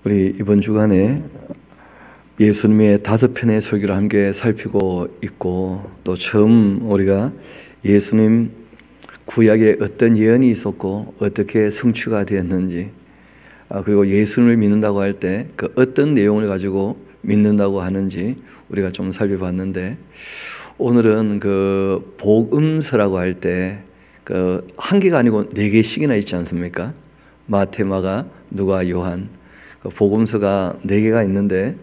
우리 이번 주간에 예수님의 5편의 설교를 함께 살피고 있고, 또 처음 우리가 예수님 구약에 어떤 예언이 있었고 어떻게 성취가 되었는지, 그리고 예수님을 믿는다고 할 때 그 어떤 내용을 가지고 믿는다고 하는지 우리가 좀 살펴봤는데, 오늘은 그 복음서라고 할 때 그 한 개가 아니고 4개씩이나 있지 않습니까? 마태, 마가, 누가, 요한. 그 복음서가 4개가 있는데,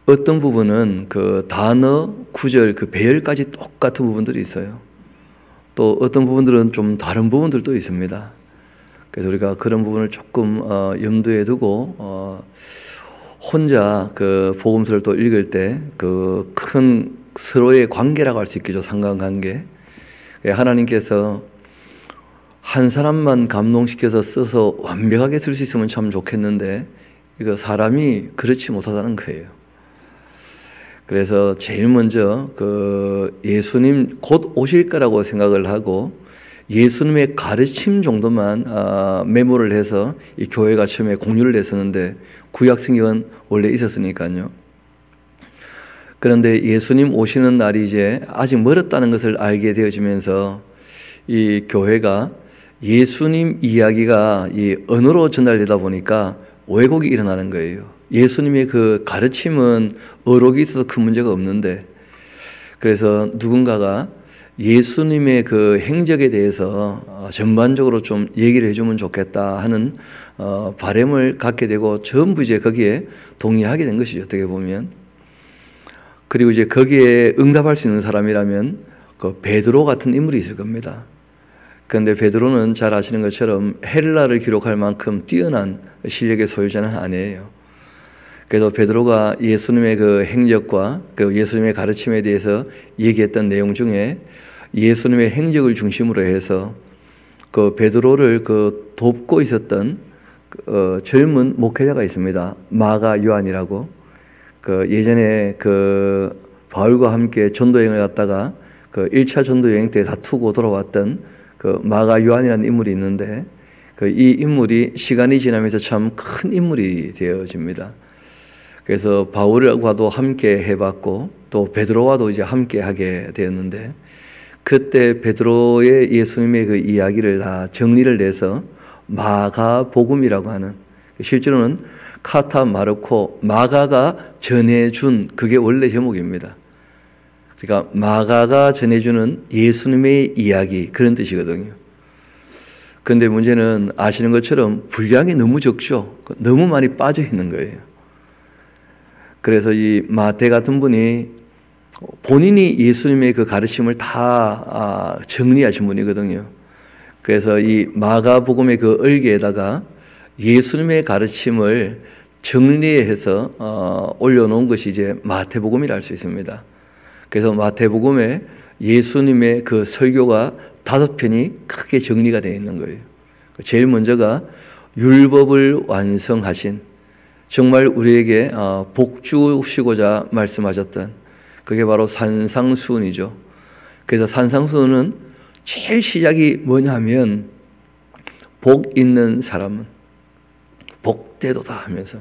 어떤 부분은 그 단어, 구절, 그 배열까지 똑같은 부분들이 있어요. 또 어떤 부분들은 좀 다른 부분들도 있습니다. 그래서 우리가 그런 부분을 조금 염두에 두고 혼자 그 복음서를 또 읽을 때 그 큰 서로의 관계라고 할 수 있겠죠. 상관관계. 하나님께서 한 사람만 감동시켜서 써서 완벽하게 쓸 수 있으면 참 좋겠는데, 이거 사람이 그렇지 못하다는 거예요. 그래서 제일 먼저 그 예수님 곧 오실 거라고 생각을 하고 예수님의 가르침 정도만 메모를 해서 이 교회가 처음에 공유를 했었는데, 구약 성경은 원래 있었으니까요. 그런데 예수님 오시는 날이 이제 아직 멀었다는 것을 알게 되어지면서 이 교회가 예수님 이야기가 이 언어로 전달되다 보니까 왜곡이 일어나는 거예요. 예수님의 그 가르침은 어록이 있어서 큰 문제가 없는데, 그래서 누군가가 예수님의 그 행적에 대해서 전반적으로 좀 얘기를 해주면 좋겠다 하는 바람을 갖게 되고, 전부 이제 거기에 동의하게 된 것이죠, 어떻게 보면. 그리고 이제 거기에 응답할 수 있는 사람이라면 그 베드로 같은 인물이 있을 겁니다. 그런데 베드로는 잘 아시는 것처럼 헬라를 기록할 만큼 뛰어난 실력의 소유자는 아니에요. 그래서 베드로가 예수님의 그 행적과 그 예수님의 가르침에 대해서 얘기했던 내용 중에 예수님의 행적을 중심으로 해서 그 베드로를 그 돕고 있었던 젊은 목회자가 있습니다. 마가 요한이라고. 그 예전에 그 바울과 함께 전도여행을 갔다가 그 1차 전도여행 때 다투고 돌아왔던 그 마가 요한이라는 인물이 있는데, 그 이 인물이 시간이 지나면서 참 큰 인물이 되어집니다. 그래서 바울과도 함께 해봤고 또 베드로와도 이제 함께 하게 되었는데, 그때 베드로의 예수님의 그 이야기를 다 정리를 내서 마가복음이라고 하는, 실제로는 카타 마르코, 마가가 전해준, 그게 원래 제목입니다. 그러니까 마가가 전해주는 예수님의 이야기, 그런 뜻이거든요. 그런데 문제는 아시는 것처럼 분량이 너무 적죠. 너무 많이 빠져 있는 거예요. 그래서 이 마태 같은 분이 본인이 예수님의 그 가르침을 다 정리하신 분이거든요. 그래서 이 마가복음의 그 얼개에다가 예수님의 가르침을 정리해서 올려놓은 것이 이제 마태복음이라 할 수 있습니다. 그래서 마태복음에 예수님의 그 설교가 5편이 크게 정리가 되어 있는 거예요. 제일 먼저가 율법을 완성하신, 정말 우리에게 복 주시고자 말씀하셨던, 그게 바로 산상수훈이죠. 그래서 산상수훈은 제일 시작이 뭐냐면, 복 있는 사람은 복되도다 하면서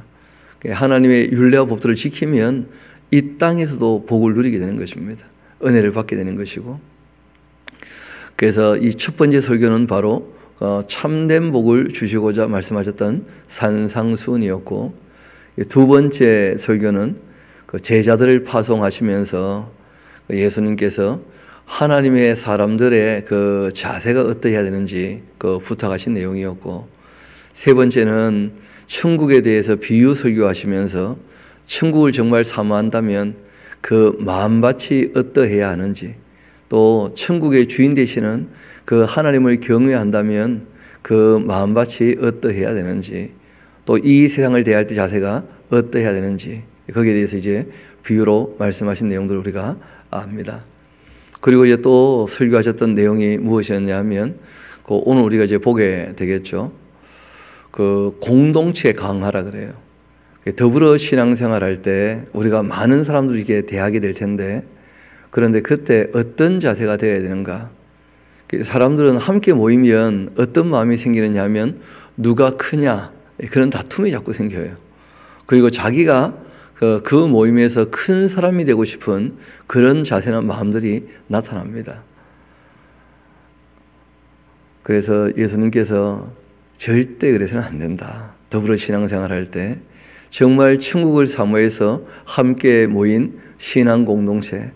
하나님의 율례와 법들을 지키면 이 땅에서도 복을 누리게 되는 것입니다. 은혜를 받게 되는 것이고, 그래서 이 첫 번째 설교는 바로 참된 복을 주시고자 말씀하셨던 산상수훈이었고, 두 번째 설교는 그 제자들을 파송하시면서 예수님께서 하나님의 사람들의 그 자세가 어떠해야 되는지 그 부탁하신 내용이었고, 세 번째는 천국에 대해서 비유 설교하시면서 천국을 정말 사모한다면 그 마음밭이 어떠해야 하는지, 또 천국의 주인 되시는 그 하나님을 경외한다면 그 마음밭이 어떠해야 되는지, 또 이 세상을 대할 때 자세가 어떠해야 되는지, 거기에 대해서 이제 비유로 말씀하신 내용들을 우리가 압니다. 그리고 이제 또 설교하셨던 내용이 무엇이었냐면, 오늘 우리가 이제 보게 되겠죠. 그 공동체 강화라 그래요. 더불어 신앙생활 할 때 우리가 많은 사람들에게 대하게 될 텐데, 그런데 그때 어떤 자세가 되어야 되는가? 사람들은 함께 모이면 어떤 마음이 생기느냐 하면 누가 크냐, 그런 다툼이 자꾸 생겨요. 그리고 자기가 그 모임에서 큰 사람이 되고 싶은 그런 자세나 마음들이 나타납니다. 그래서 예수님께서 절대 그래서는 안 된다. 더불어 신앙생활할 때 정말 천국을 사모해서 함께 모인 신앙 공동체,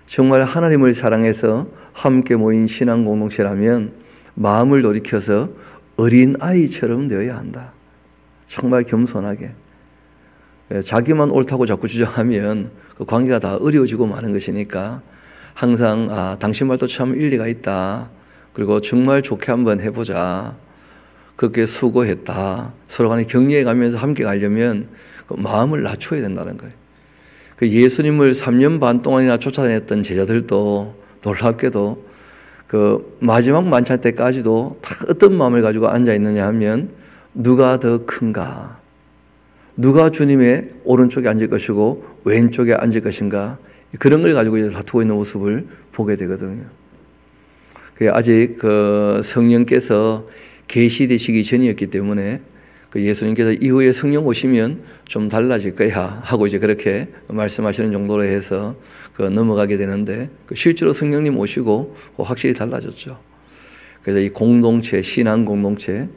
정말 하나님을 사랑해서 함께 모인 신앙 공동체라면 마음을 돌이켜서 어린 아이처럼 되어야 한다. 정말 겸손하게. 자기만 옳다고 자꾸 주장하면 그 관계가 다 어려워지고 마는 것이니까 항상 당신 말도 참 일리가 있다. 그리고 정말 좋게 한번 해보자. 그렇게 수고했다. 서로 간에 격려해 가면서 함께 가려면 그 마음을 낮춰야 된다는 거예요. 그 예수님을 3년 반 동안이나 쫓아다녔던 제자들도 놀랍게도 그 마지막 만찬 때까지도 다 어떤 마음을 가지고 앉아 있느냐 하면 누가 더 큰가? 누가 주님의 오른쪽에 앉을 것이고 왼쪽에 앉을 것인가? 그런 걸 가지고 이제 다투고 있는 모습을 보게 되거든요. 아직 그 성령께서 계시되시기 전이었기 때문에 그 예수님께서 이후에 성령 오시면 좀 달라질 거야 하고 이제 그렇게 말씀하시는 정도로 해서 그 넘어가게 되는데 실제로 성령님 오시고 확실히 달라졌죠. 그래서 이 공동체, 신앙 공동체,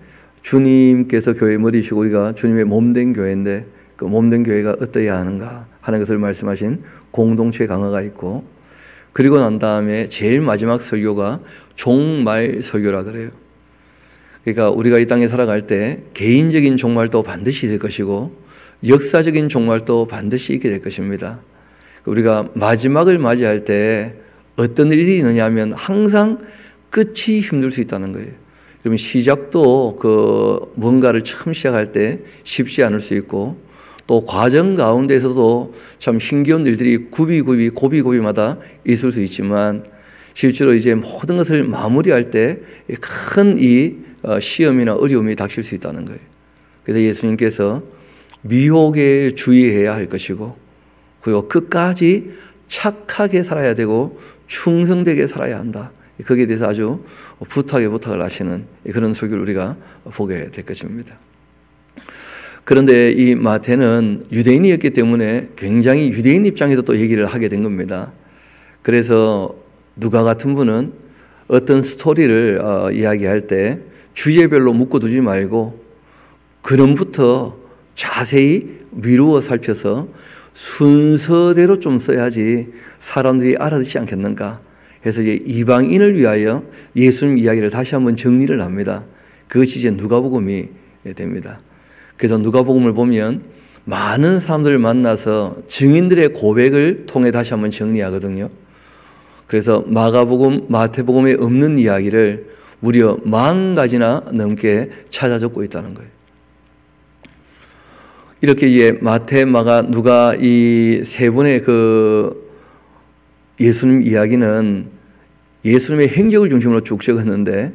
주님께서 교회 머리시고 우리가 주님의 몸된 교회인데 그 몸된 교회가 어떠해야 하는가 하는 것을 말씀하신 공동체 강화가 있고, 그리고 난 다음에 제일 마지막 설교가 종말 설교라 그래요. 그러니까 우리가 이 땅에 살아갈 때 개인적인 종말도 반드시 있을 것이고 역사적인 종말도 반드시 있게 될 것입니다. 우리가 마지막을 맞이할 때 어떤 일이 있느냐 하면 항상 끝이 힘들 수 있다는 거예요. 그러면 시작도 그 뭔가를 처음 시작할 때 쉽지 않을 수 있고 또 과정 가운데서도 참 힘겨운 일들이 고비마다 있을 수 있지만 실제로 이제 모든 것을 마무리할 때 큰 이 시험이나 어려움이 닥칠 수 있다는 거예요. 그래서 예수님께서 미혹에 주의해야 할 것이고 그리고 끝까지 착하게 살아야 되고 충성되게 살아야 한다. 거기에 대해서 아주 부탁을 하시는 그런 설교를 우리가 보게 될 것입니다. 그런데 이 마태는 유대인이었기 때문에 굉장히 유대인 입장에서 또 얘기를 하게 된 겁니다. 그래서 누가 같은 분은 어떤 스토리를 이야기할 때 주제별로 묶어두지 말고 근원부터 자세히 미루어 살펴서 순서대로 좀 써야지 사람들이 알아듣지 않겠는가 해서 이제 이방인을 위하여 예수님 이야기를 다시 한번 정리를 합니다. 그것이 이제 누가복음이 됩니다. 그래서 누가복음을 보면 많은 사람들을 만나서 증인들의 고백을 통해 다시 한번 정리하거든요. 그래서 마가복음, 마태복음에 없는 이야기를 무려 40가지나 넘게 찾아 적고 있다는 거예요. 이렇게 이제 마태, 마가, 누가 이 세 분의 그 예수님 이야기는 예수님의 행적을 중심으로 쭉 적었는데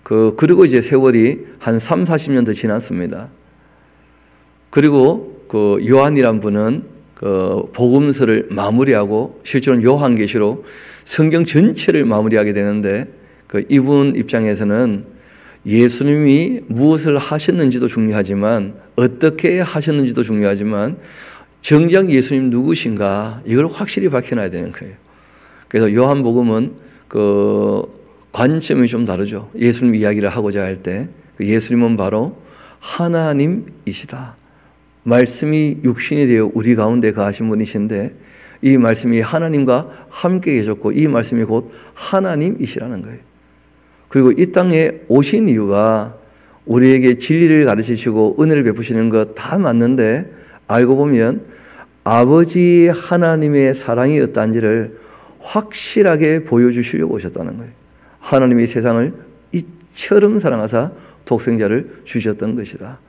그리고 이제 세월이 한 30-40년 더 지났습니다. 그리고 그 요한이란 분은 그 복음서를 마무리하고 실제로는 요한계시록 성경 전체를 마무리하게 되는데 그 이분 입장에서는 예수님이 무엇을 하셨는지도 중요하지만 어떻게 하셨는지도 중요하지만 정작 예수님 누구신가 이걸 확실히 밝혀놔야 되는 거예요. 그래서 요한복음은 그 관점이 좀 다르죠. 예수님 이야기를 하고자 할 때 예수님은 바로 하나님이시다. 말씀이 육신이 되어 우리 가운데 거하신 분이신데 이 말씀이 하나님과 함께 계셨고 이 말씀이 곧 하나님이시라는 거예요. 그리고 이 땅에 오신 이유가 우리에게 진리를 가르치시고 은혜를 베푸시는 것 다 맞는데 알고 보면 아버지 하나님의 사랑이 어떠한지를 확실하게 보여주시려고 오셨다는 거예요. 하나님이 세상을 이처럼 사랑하사 독생자를 주셨던 것이다.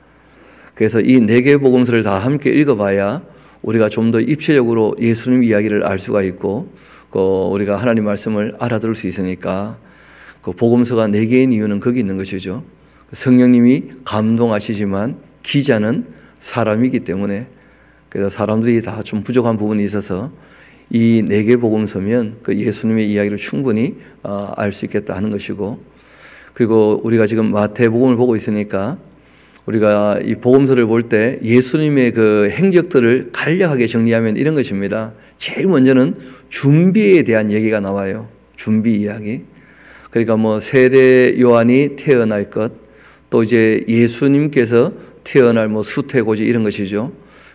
그래서 이 4개 복음서를 다 함께 읽어봐야 우리가 좀 더 입체적으로 예수님 이야기를 알 수가 있고 우리가 하나님 말씀을 알아들을 수 있으니까 그 복음서가 4개인 이유는 거기 있는 것이죠. 성령님이 감동하시지만 기자는 사람이기 때문에 그래서 사람들이 다 좀 부족한 부분이 있어서 이 4개 복음서면 그 예수님의 이야기를 충분히 알 수 있겠다 하는 것이고, 그리고 우리가 지금 마태복음을 보고 있으니까 우리가 이 복음서를 볼 때 예수님의 그 행적들을 간략하게 정리하면 이런 것입니다. 제일 먼저는 준비에 대한 얘기가 나와요. 준비 이야기. 그러니까 뭐 세례 요한이 태어날 것, 또 이제 예수님께서 태어날 뭐 수태고지 이런 것이죠.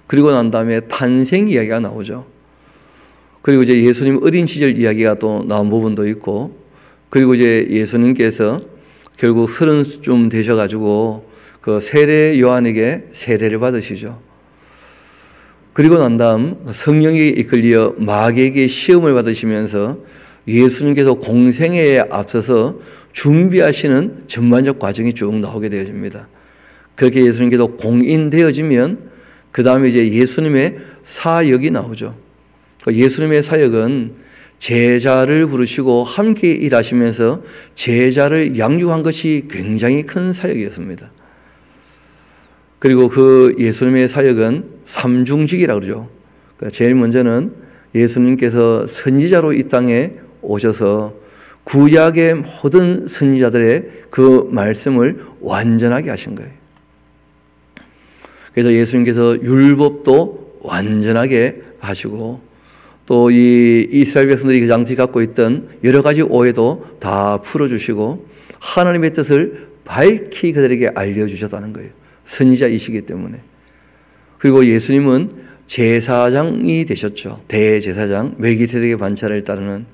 그리고 난 다음에 탄생 이야기가 나오죠. 그리고 이제 예수님 어린 시절 이야기가 또 나온 부분도 있고, 그리고 이제 예수님께서 결국 30쯤 되셔가지고 그 세례 요한에게 세례를 받으시죠. 그리고 난 다음 성령에 이끌려 마귀에게 시험을 받으시면서 예수님께서 공생애에 앞서서 준비하시는 전반적 과정이 쭉 나오게 되어집니다. 그렇게 예수님께서 공인되어지면 그 다음에 이제 예수님의 사역이 나오죠. 예수님의 사역은 제자를 부르시고 함께 일하시면서 제자를 양육한 것이 굉장히 큰 사역이었습니다. 그리고 그 예수님의 사역은 삼중직이라고 그러죠. 그러니까 제일 먼저는 예수님께서 선지자로 이 땅에 오셔서 구약의 모든 선지자들의 그 말씀을 완전하게 하신 거예요. 그래서 예수님께서 율법도 완전하게 하시고, 또 이 이스라엘 백성들이 그 당시 갖고 있던 여러 가지 오해도 다 풀어주시고 하나님의 뜻을 밝히 그들에게 알려주셨다는 거예요. 선지자이시기 때문에. 그리고 예수님은 제사장이 되셨죠. 대제사장, 멜기세덱의 반차를 따르는.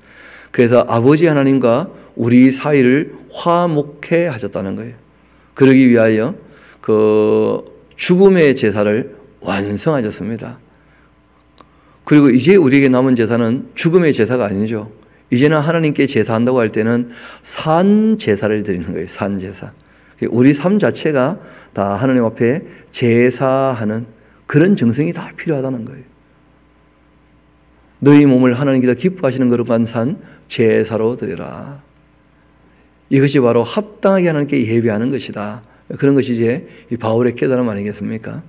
그래서 아버지 하나님과 우리 사이를 화목해 하셨다는 거예요. 그러기 위하여 그 죽음의 제사를 완성하셨습니다. 그리고 이제 우리에게 남은 제사는 죽음의 제사가 아니죠. 이제는 하나님께 제사한다고 할 때는 산 제사를 드리는 거예요. 산 제사. 우리 삶 자체가 다 하나님 앞에 제사하는 그런 정성이 다 필요하다는 거예요. 너희 몸을 하나님께서 기뻐하시는 거룩한 산 제사로 드리라. 이것이 바로 합당하게 하나님께 예배하는 것이다. 그런 것이 이제 이 바울의 깨달음 아니겠습니까?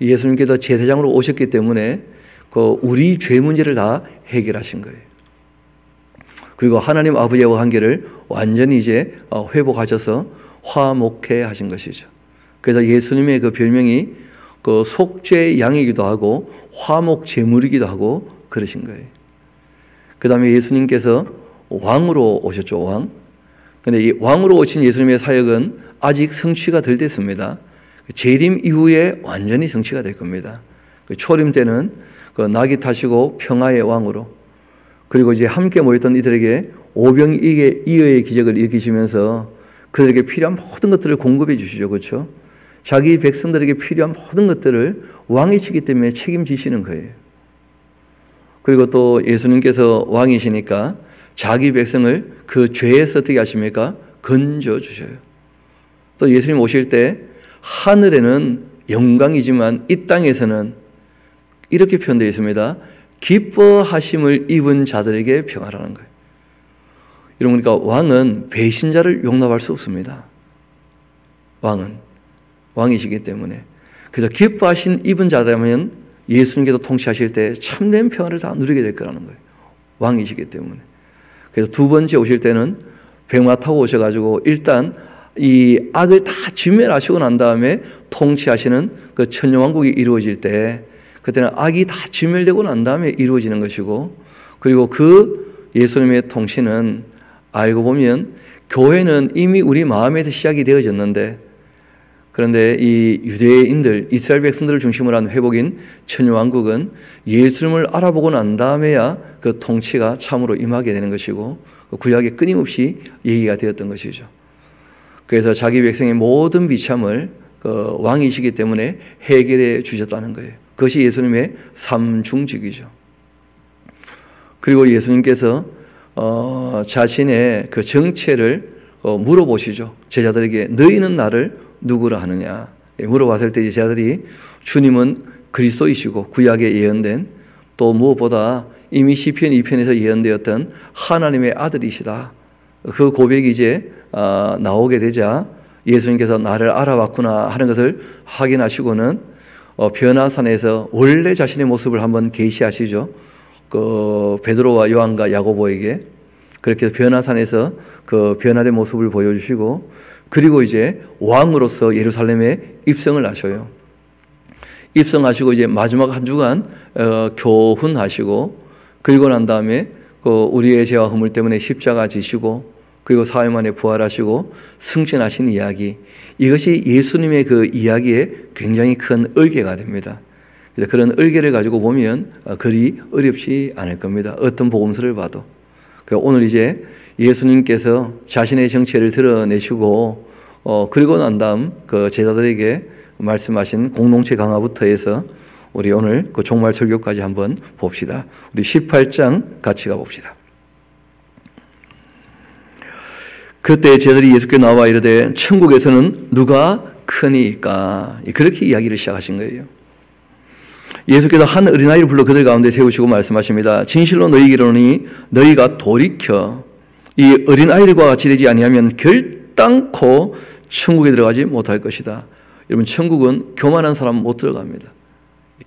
예수님께서 제사장으로 오셨기 때문에 그 우리 죄 문제를 다 해결하신 거예요. 그리고 하나님 아버지와 관계를 완전히 이제 회복하셔서 화목해 하신 것이죠. 그래서 예수님의 그 별명이 그 속죄 양이기도 하고 화목 제물이기도 하고 그러신 거예요. 그 다음에 예수님께서 왕으로 오셨죠. 왕. 근데 이 왕으로 오신 예수님의 사역은 아직 성취가 덜 됐습니다. 재림 이후에 완전히 성취가 될 겁니다. 초림 때는 그 나귀 타시고 평화의 왕으로, 그리고 이제 함께 모였던 이들에게 오병이어의 기적을 일으키시면서 그들에게 필요한 모든 것들을 공급해 주시죠. 그렇죠? 자기 백성들에게 필요한 모든 것들을 왕이시기 때문에 책임지시는 거예요. 그리고 또 예수님께서 왕이시니까 자기 백성을 그 죄에서 어떻게 하십니까? 건져 주셔요. 또 예수님 오실 때 하늘에는 영광이지만 이 땅에서는 이렇게 표현되어 있습니다. 기뻐하심을 입은 자들에게 평화라는 거예요. 그러니까 왕은 배신자를 용납할 수 없습니다. 왕은 왕이시기 때문에. 그래서 기뻐하신 입은 자라면 예수님께서 통치하실 때 참된 평화를 다 누리게 될 거라는 거예요. 왕이시기 때문에. 그래서 두 번째 오실 때는 백마 타고 오셔가지고 일단 이 악을 다 진멸하시고 난 다음에 통치하시는 그 천년왕국이 이루어질 때, 그때는 악이 다 진멸되고 난 다음에 이루어지는 것이고, 그리고 그 예수님의 통치는 알고 보면 교회는 이미 우리 마음에서 시작이 되어졌는데, 그런데 이 유대인들, 이스라엘 백성들을 중심으로 한 회복인 천년왕국은 예수님을 알아보고 난 다음에야 그 통치가 참으로 임하게 되는 것이고, 구약에 끊임없이 얘기가 되었던 것이죠. 그래서 자기 백성의 모든 비참을 그 왕이시기 때문에 해결해 주셨다는 거예요. 그것이 예수님의 삼중직이죠. 그리고 예수님께서 자신의 그 정체를 물어보시죠. 제자들에게 너희는 나를 누구라 하느냐 물어봤을 때 제자들이 주님은 그리스도이시고 구약에 예언된, 또 무엇보다 이미 시편 2편에서 예언되었던 하나님의 아들이시다. 그 고백이 이제 나오게 되자 예수님께서 나를 알아봤구나 하는 것을 확인하시고는 변화산에서 원래 자신의 모습을 한번 계시하시죠. 그 베드로와 요한과 야고보에게 그렇게 변화산에서 그 변화된 모습을 보여주시고, 그리고 이제 왕으로서 예루살렘에 입성을 하셔요. 입성하시고 이제 마지막 한 주간 교훈하시고, 그리고 난 다음에 우리의 죄와 허물 때문에 십자가 지시고, 그리고 사흘 만에 부활하시고 승천하신 이야기, 이것이 예수님의 그 이야기에 굉장히 큰 을개가 됩니다. 그런 을개를 가지고 보면 그리 어렵지 않을 겁니다. 어떤 복음서를 봐도. 오늘 이제 예수님께서 자신의 정체를 드러내시고 그리고 난 다음 그 제자들에게 말씀하신 공동체 강화부터 해서 우리 오늘 그 종말 설교까지 한번 봅시다. 우리 18장 같이 가봅시다. 그때 제자들이 예수께 나와 이르되 천국에서는 누가 크니까, 그렇게 이야기를 시작하신 거예요. 예수께서 한 어린아이를 불러 그들 가운데 세우시고 말씀하십니다. 진실로 너희에게 이르노니 너희가 돌이켜 이 어린아이들과 같이 되지 아니하면 결단코 천국에 들어가지 못할 것이다. 여러분, 천국은 교만한 사람 못 들어갑니다.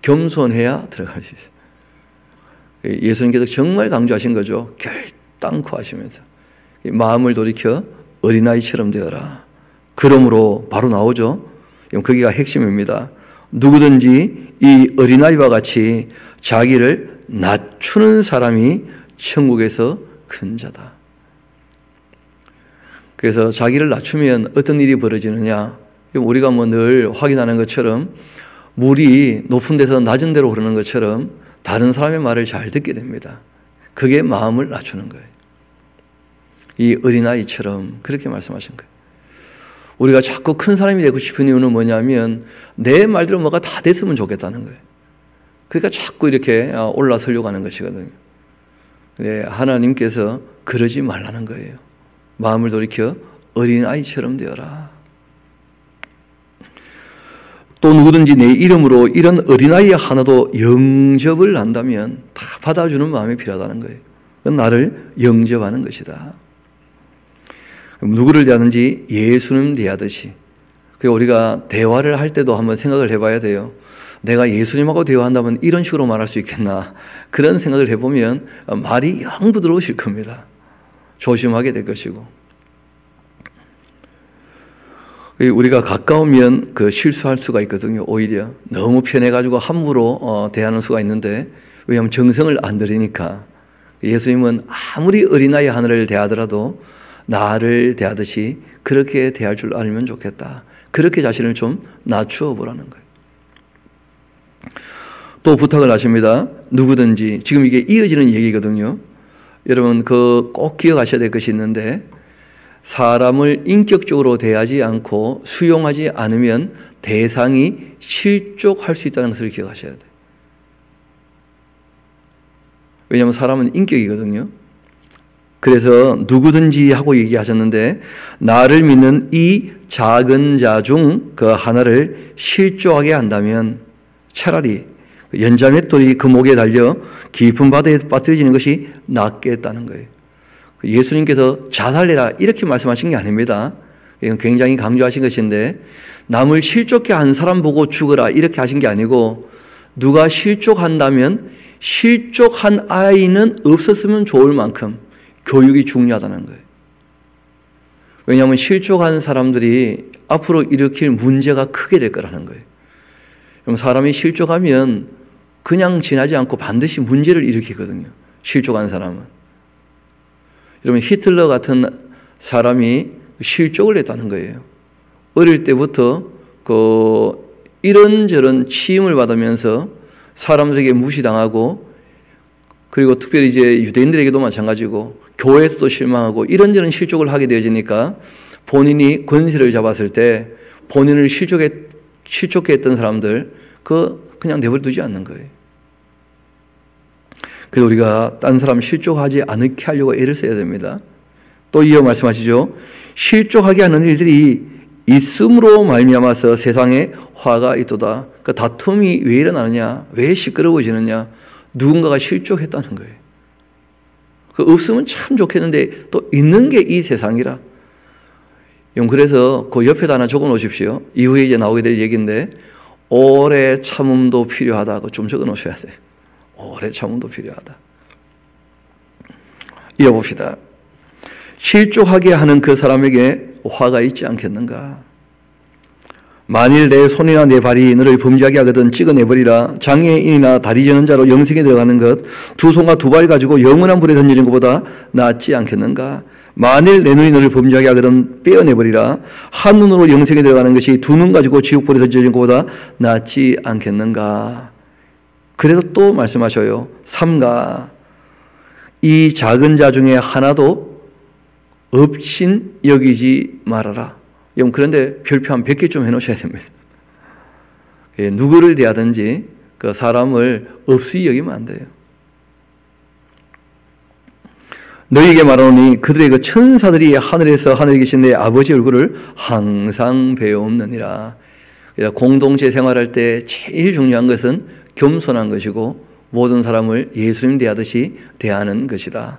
겸손해야 들어갈 수 있어요. 예수님께서 정말 강조하신 거죠. 결단코 하시면서 마음을 돌이켜 어린아이처럼 되어라. 그러므로 바로 나오죠. 거기가 핵심입니다. 누구든지 이 어린아이와 같이 자기를 낮추는 사람이 천국에서 큰 자다. 그래서 자기를 낮추면 어떤 일이 벌어지느냐, 우리가 늘 확인하는 것처럼 물이 높은 데서 낮은 데로 흐르는 것처럼 다른 사람의 말을 잘 듣게 됩니다. 그게 마음을 낮추는 거예요. 이 어린아이처럼 그렇게 말씀하신 거예요. 우리가 자꾸 큰 사람이 되고 싶은 이유는 뭐냐면 내 말대로 뭐가 다 됐으면 좋겠다는 거예요. 그러니까 자꾸 이렇게 올라서려고 하는 것이거든요. 네, 하나님께서 그러지 말라는 거예요. 마음을 돌이켜 어린아이처럼 되어라. 또 누구든지 내 이름으로 이런 어린아이 하나도 영접을 한다면 다 받아주는 마음이 필요하다는 거예요. 그건 나를 영접하는 것이다. 누구를 대하는지 예수님 대하듯이. 우리가 대화를 할 때도 한번 생각을 해봐야 돼요. 내가 예수님하고 대화한다면 이런 식으로 말할 수 있겠나, 그런 생각을 해보면 말이 영 부드러우실 겁니다. 조심하게 될 것이고, 우리가 가까우면 실수할 수가 있거든요. 오히려 너무 편해가지고 함부로 대하는 수가 있는데, 왜냐하면 정성을 안 들이니까. 예수님은 아무리 어린아이 하나를 대하더라도 나를 대하듯이 그렇게 대할 줄 알면 좋겠다. 그렇게 자신을 좀 낮추어 보라는 거예요. 또 부탁을 하십니다. 누구든지, 지금 이게 이어지는 얘기거든요. 여러분 꼭 기억하셔야 될 것이 있는데, 사람을 인격적으로 대하지 않고 수용하지 않으면 대상이 실족할 수 있다는 것을 기억하셔야 돼요. 왜냐하면 사람은 인격이거든요. 그래서 누구든지 하고 얘기하셨는데, 나를 믿는 이 작은 자 중 그 하나를 실족하게 한다면 차라리 연자맷돌이 그 목에 달려 깊은 바다에 빠뜨려지는 것이 낫겠다는 거예요. 예수님께서 자살해라 이렇게 말씀하신 게 아닙니다. 이건 굉장히 강조하신 것인데, 남을 실족해 한 사람 보고 죽어라 이렇게 하신 게 아니고, 누가 실족한다면 실족한 아이는 없었으면 좋을 만큼 교육이 중요하다는 거예요. 왜냐하면 실족한 사람들이 앞으로 일으킬 문제가 크게 될 거라는 거예요. 그럼 사람이 실족하면 그냥 지나지 않고 반드시 문제를 일으키거든요. 실족한 사람은. 여러분, 히틀러 같은 사람이 실족을 했다는 거예요. 어릴 때부터 이런저런 치임을 받으면서 사람들에게 무시당하고, 그리고 특별히 이제 유대인들에게도 마찬가지고 교회에서도 실망하고 이런저런 실족을 하게 되어지니까, 본인이 권세를 잡았을 때 본인을 실족해 했던 사람들 그냥 내버려 두지 않는 거예요. 그래서 우리가 딴 사람 실족하지 않게 하려고 애를 써야 됩니다. 또 이어 말씀하시죠. 실족하게 하는 일들이 있음으로 말미암아서 세상에 화가 있도다. 그 다툼이 왜 일어나느냐, 왜 시끄러워지느냐, 누군가가 실족했다는 거예요. 없으면 참 좋겠는데 또 있는 게 이 세상이라. 그래서 그 옆에다 하나 적어 놓으십시오. 이후에 이제 나오게 될 얘기인데, 오래 참음도 필요하다. 그거 좀 적어 놓으셔야 돼요. 오래 참음도 필요하다. 이어봅시다. 실족하게 하는 그 사람에게 화가 있지 않겠는가? 만일 내 손이나 내 발이 너를 범죄하게 하거든 찍어내버리라. 장애인이나 다리 저는 자로 영생에 들어가는 것, 두 손과 두 발 가지고 영원한 불에 던지는 것보다 낫지 않겠는가? 만일 내 눈이 너를 범죄하게 하거든 빼어내버리라. 한 눈으로 영생에 들어가는 것이 두 눈 가지고 지옥불에 던지는 것보다 낫지 않겠는가? 그래도 또 말씀하셔요. 삼가 이 작은 자 중에 하나도 없인 여기지 말아라. 여러분, 그런데 별표 한 100개 좀 해놓으셔야 됩니다. 누구를 대하든지 그 사람을 없이 여기면 안 돼요. 너희에게 말하노니 그들의 그 천사들이 하늘에서 하늘에 계신 내 아버지 얼굴을 항상 배옵느니라. 공동체 생활할 때 제일 중요한 것은 겸손한 것이고 모든 사람을 예수님 대하듯이 대하는 것이다.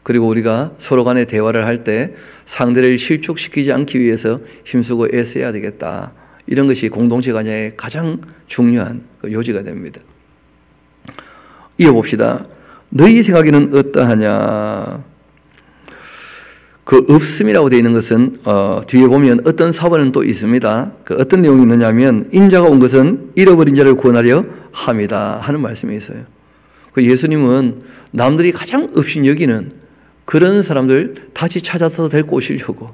그리고 우리가 서로 간에 대화를 할 때 상대를 실족시키지 않기 위해서 힘쓰고 애써야 되겠다. 이런 것이 공동체 관계의 가장 중요한 요지가 됩니다. 이어봅시다. 너희 생각에는 어떠하냐? 그 없음이라고 되어 있는 것은 뒤에 보면 어떤 사본은 또 있습니다. 그 어떤 내용이 있느냐면 인자가 온 것은 잃어버린 자를 구원하려 함이다 하는 말씀이 있어요. 그 예수님은 남들이 가장 없인 여기는 그런 사람들 다시 찾아서 데리고 오시려고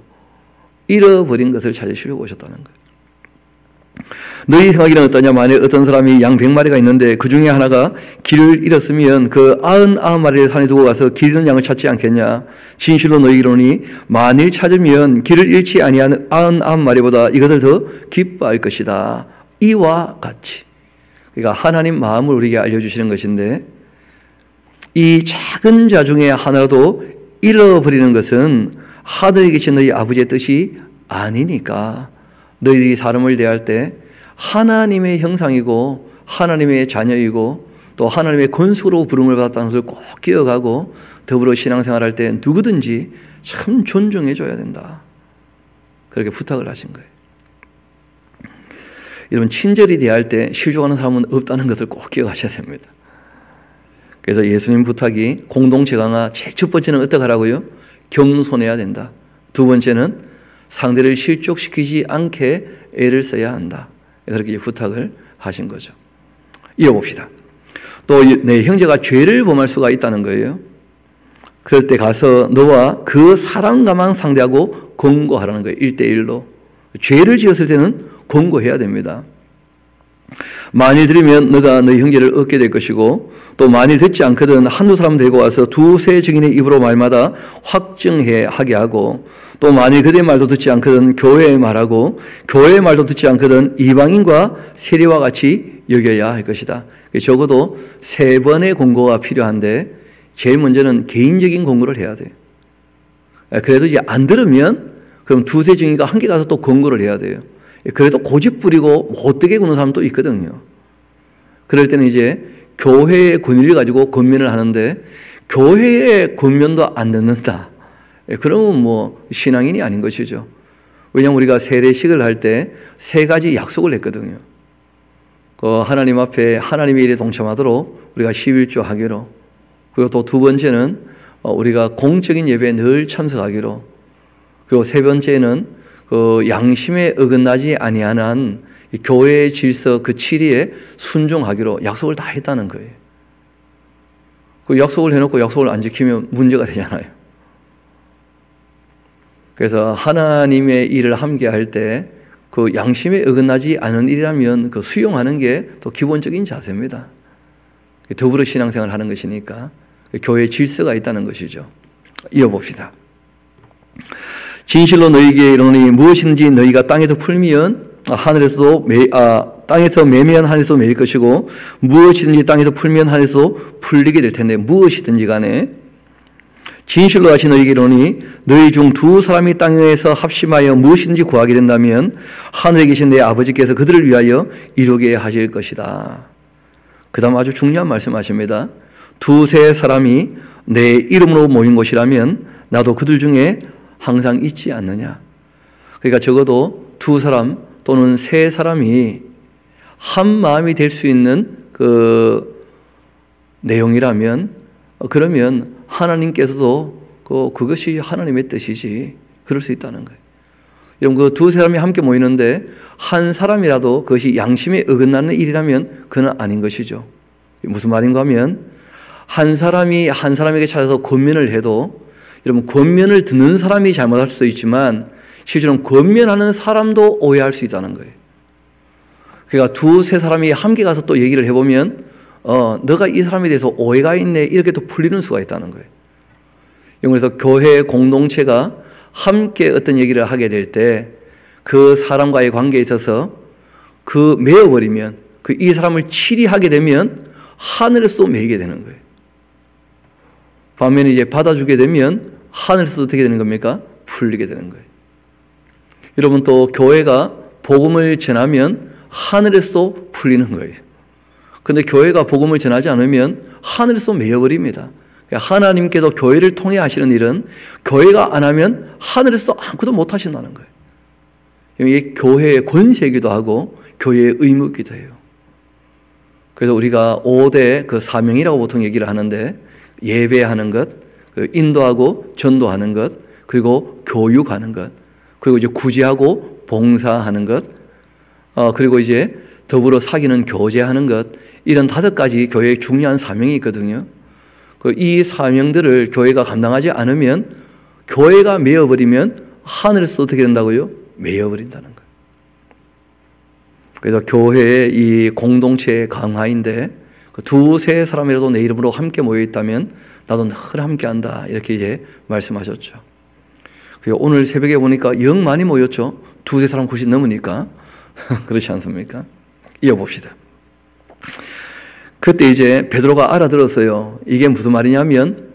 잃어버린 것을 찾으시려고 오셨다는 거예요. 너희 생각에는 어떠냐? 만일 어떤 사람이 양 100마리가 있는데 그 중에 하나가 길을 잃었으면 그 99마리를 산에 두고 가서 길 잃은 양을 찾지 않겠냐? 진실로 너희에게 이르노니 만일 찾으면 길을 잃지 아니한 99마리보다 이것을 더 기뻐할 것이다. 이와 같이. 그러니까 하나님 마음을 우리에게 알려주시는 것인데 이 작은 자 중에 하나라도 잃어버리는 것은 하늘에 계신 너희 아버지의 뜻이 아니니까 너희들이 사람을 대할 때 하나님의 형상이고 하나님의 자녀이고 또 하나님의 건수로 부름을 받았다는 것을 꼭 기억하고 더불어 신앙생활할 때 누구든지 참 존중해 줘야 된다. 그렇게 부탁을 하신 거예요. 여러분, 친절히 대할 때 실족하는 사람은 없다는 것을 꼭 기억하셔야 됩니다. 그래서 예수님 부탁이 공동체 강화 제일 첫 번째는 어떻게 하라고요? 겸손해야 된다. 두 번째는 상대를 실족시키지 않게 애를 써야 한다. 그렇게 부탁을 하신 거죠. 이어봅시다. 또 내 형제가 죄를 범할 수가 있다는 거예요. 그럴 때 가서 너와 그 사람과만 상대하고 권고하라는 거예요. 1대1로. 죄를 지었을 때는 권고해야 됩니다. 만일 들으면 너가 너희 형제를 얻게 될 것이고 또 만일 듣지 않거든 한두 사람 데리고 와서 두세 증인의 입으로 말마다 확증하게 하고 또 만일 그들의 말도 듣지 않거든 교회의 말하고 교회의 말도 듣지 않거든 이방인과 세리와 같이 여겨야 할 것이다. 적어도 3번의 권고가 필요한데 제일 먼저는 개인적인 권고를 해야 돼요. 그래도 이제 안 들으면 그럼 두세 증인과 함께 가서 또 권고를 해야 돼요. 그래도 고집 부리고 못되게 구는 사람도 있거든요. 그럴 때는 이제 교회의 권위를 가지고 권면을 하는데 교회의 권면도 안 듣는다. 그러면 뭐 신앙인이 아닌 것이죠. 왜냐하면 우리가 세례식을 할 때 3가지 약속을 했거든요. 하나님 앞에 하나님의 일에 동참하도록 우리가 11조 하기로, 그리고 또 두 번째는 우리가 공적인 예배에 늘 참석하기로, 그리고 세 번째는 양심에 어긋나지 아니하는 교회의 질서 그 7위에 순종하기로 약속을 다 했다는 거예요. 그 약속을 해놓고 약속을 안 지키면 문제가 되잖아요. 그래서 하나님의 일을 함께 할 때 그 양심에 어긋나지 않은 일이라면 그 수용하는 게 또 기본적인 자세입니다. 더불어 신앙생활을 하는 것이니까 교회의 질서가 있다는 것이죠. 이어봅시다. 진실로 너희에게 이르노니 무엇이든지 너희가 땅에서 풀면 땅에서 매면 하늘에서 매일 것이고 무엇이든지 땅에서 풀면 하늘에서 풀리게 될 텐데 무엇이든지 간에 진실로 다시 너희에게 이르노니 너희 중 2사람이 땅에서 합심하여 무엇이든지 구하게 된다면 하늘에 계신 내 아버지께서 그들을 위하여 이루게 하실 것이다. 그 다음 아주 중요한 말씀하십니다. 2-3 사람이 내 이름으로 모인 곳이라면 나도 그들 중에 항상 있지 않느냐. 그러니까 적어도 2사람 또는 3사람이 한 마음이 될 수 있는 그 내용이라면 그러면 하나님께서도 그것이 하나님의 뜻이지. 그럴 수 있다는 거예요. 여러분, 그 두세 사람이 함께 모이는데 한 사람이라도 그것이 양심에 어긋나는 일이라면 그는 아닌 것이죠. 무슨 말인가 하면 한 사람이 한 사람에게 찾아서 권면을 해도 여러분, 권면을 듣는 사람이 잘못할 수도 있지만 실제로는 권면하는 사람도 오해할 수 있다는 거예요. 그러니까 두세 사람이 함께 가서 또 얘기를 해보면 너가 이 사람에 대해서 오해가 있네, 이렇게 또 풀리는 수가 있다는 거예요. 그래서 교회 공동체가 함께 어떤 얘기를 하게 될 때 그 사람과의 관계에 있어서 그 메어버리면, 이 사람을 치리하게 되면 하늘에서도 매이게 되는 거예요. 반면에 이제 받아주게 되면 하늘에서도 어떻게 되는 겁니까? 풀리게 되는 거예요. 여러분, 또 교회가 복음을 전하면 하늘에서도 풀리는 거예요. 그런데 교회가 복음을 전하지 않으면 하늘에서 매여버립니다. 하나님께서 교회를 통해 하시는 일은 교회가 안 하면 하늘에서도 아무것도 못 하신다는 거예요. 이게 교회의 권세이기도 하고 교회의 의무이기도 해요. 그래서 우리가 5대 그 사명이라고 보통 얘기를 하는데, 예배하는 것, 인도하고 전도하는 것, 그리고 교육하는 것, 그리고 이제 구제하고 봉사하는 것, 그리고 이제 더불어 사귀는 교제하는 것, 이런 5가지 교회의 중요한 사명이 있거든요. 이 사명들을 교회가 감당하지 않으면, 교회가 메어버리면 하늘에서 어떻게 된다고요? 메어버린다는 거예요. 그래서 교회의 이 공동체의 강화인데, 두세 사람이라도 내 이름으로 함께 모여 있다면 나도 늘 함께 한다, 이렇게 이제 말씀하셨죠. 그리고 오늘 새벽에 보니까 영 많이 모였죠. 두세 사람 훨씬 넘으니까. 그렇지 않습니까? 이어봅시다. 그때 이제 베드로가 알아들었어요. 이게 무슨 말이냐면,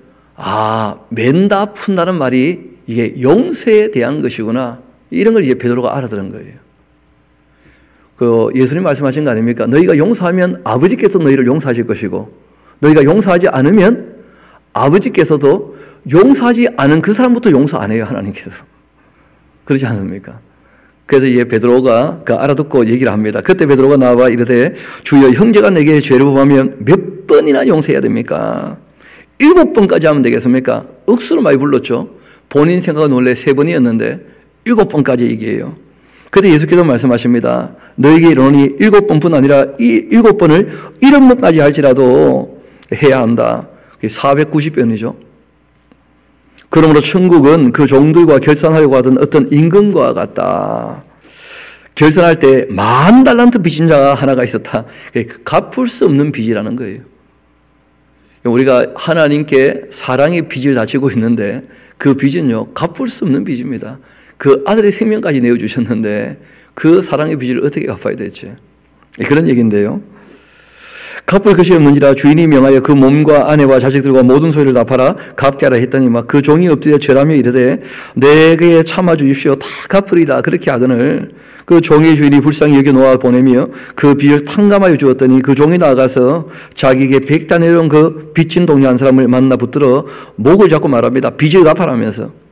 맨다 푼다는 말이 이게 용서에 대한 것이구나, 이런 걸 이제 베드로가 알아들은 거예요. 예수님 말씀하신 거 아닙니까? 너희가 용서하면 아버지께서 너희를 용서하실 것이고, 너희가 용서하지 않으면 아버지께서도 용서하지 않은 그 사람부터 용서 안 해요, 하나님께서. 그렇지 않습니까? 그래서 이제 베드로가 알아듣고 얘기를 합니다. 그때 베드로가 나와 이르되, 주여, 형제가 내게 죄를 범하면 몇 번이나 용서해야 됩니까? 7번까지 하면 되겠습니까? 억수로 많이 불렀죠. 본인 생각은 원래 3번이었는데 7번까지 얘기해요. 그때 예수께서 말씀하십니다. 너에게 이르노니 7번뿐 아니라 이 7번을 7번까지 할지라도 해야 한다. 490번이죠. 그러므로 천국은 그 종들과 결산하려고 하던 어떤 임금과 같다. 결산할 때 10,000달란트 빚진 자가 하나가 있었다. 갚을 수 없는 빚이라는 거예요. 우리가 하나님께 사랑의 빚을 다 지고 있는데, 그 빚은요, 갚을 수 없는 빚입니다. 그 아들의 생명까지 내어주셨는데 그 사랑의 빚을 어떻게 갚아야 될지, 그런 얘기인데요. 갚을 것이 없는지라 주인이 명하여 그 몸과 아내와 자식들과 모든 소유를 다 팔아 갚게 하라 했더니 그 종이 엎드려 절하며 이르되, 내게 참아 주십시오, 다 갚으리다. 그렇게 하거늘 그 종의 주인이 불쌍히 여겨 놓아 보내며 그 빚을 탕감하여 주었더니 그 종이 나아가서 자기에게 100단 내려온 그 빚진 동료 한 사람을 만나 붙들어 목을 잡고 말합니다. 빚을 갚아라면서.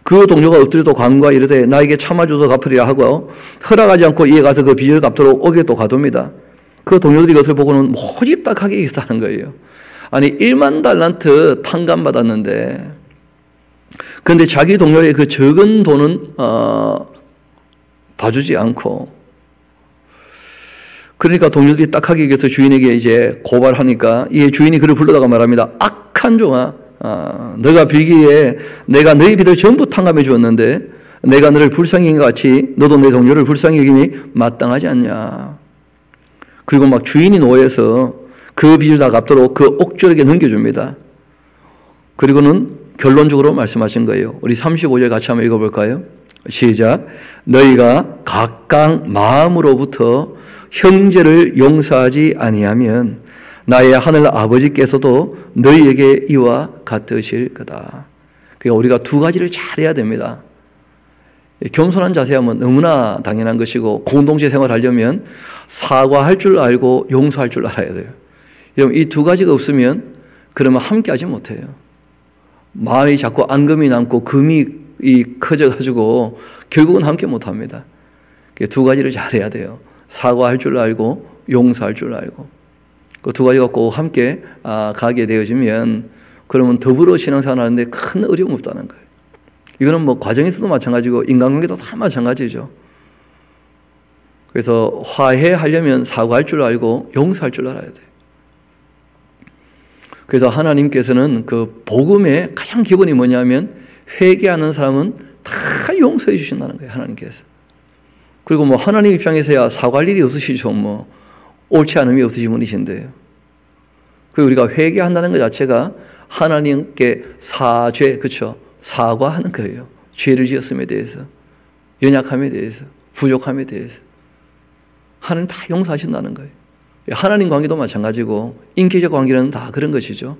그 동료가 엎드려도 간과 이르되, 나에게 참아줘서 갚으리라 하고 허락하지 않고 이에 가서 그 빚을 갚도록 옥에 또 가둡니다. 그 동료들이 그것을 보고는 모집딱하게 있다는 거예요. 아니, 10,000달란트 탕감받았는데, 그런데 자기 동료의 그 적은 돈은 봐주지 않고, 그러니까 동료들이 딱하게 여겨서 주인에게 이제 고발하니까, 이 주인이 그를 불러다가 말합니다. 악한 종아, 너가 빌기에 내가 너희 빚을 전부 탕감해 주었는데 내가 너를 불쌍히 여긴 것 같이 너도 내 동료를 불쌍히 여기니 마땅하지 않냐. 그리고 막 주인이 노해서 그 빚을 다 갚도록 그 옥졸에게 넘겨줍니다. 그리고는 결론적으로 말씀하신 거예요. 우리 35절 같이 한번 읽어볼까요? 시작. 너희가 각각 마음으로부터 형제를 용서하지 아니하면 나의 하늘 아버지께서도 너희에게 이와 같으실 거다. 그러니까 우리가 2가지를 잘해야 됩니다. 겸손한 자세하면 너무나 당연한 것이고, 공동체 생활하려면 사과할 줄 알고 용서할 줄 알아야 돼요. 여러분, 이 2가지가 없으면 그러면 함께 하지 못해요. 마음이 자꾸 앙금이 남고 금이 커져가지고 결국은 함께 못합니다. 2가지를 잘해야 돼요. 사과할 줄 알고 용서할 줄 알고. 그 2가지가 꼭 함께 가게 되어지면 그러면 더불어 신앙생활 하는데 큰 어려움 없다는 거예요. 이거는 뭐 과정에서도 마찬가지고 인간관계도 다 마찬가지죠. 그래서 화해하려면 사과할 줄 알고 용서할 줄 알아야 돼요. 그래서 하나님께서는 그 복음의 가장 기본이 뭐냐면 회개하는 사람은 다 용서해 주신다는 거예요. 하나님께서. 그리고 뭐 하나님 입장에서야 사과할 일이 없으시죠. 뭐 옳지 않음이 없으신 분이신데요. 그리고 우리가 회개한다는 것 자체가 하나님께 사죄, 그렇죠? 사과하는 거예요. 죄를 지었음에 대해서, 연약함에 대해서, 부족함에 대해서. 하나님 다 용서하신다는 거예요. 하나님 관계도 마찬가지고 인격적 관계는 다 그런 것이죠.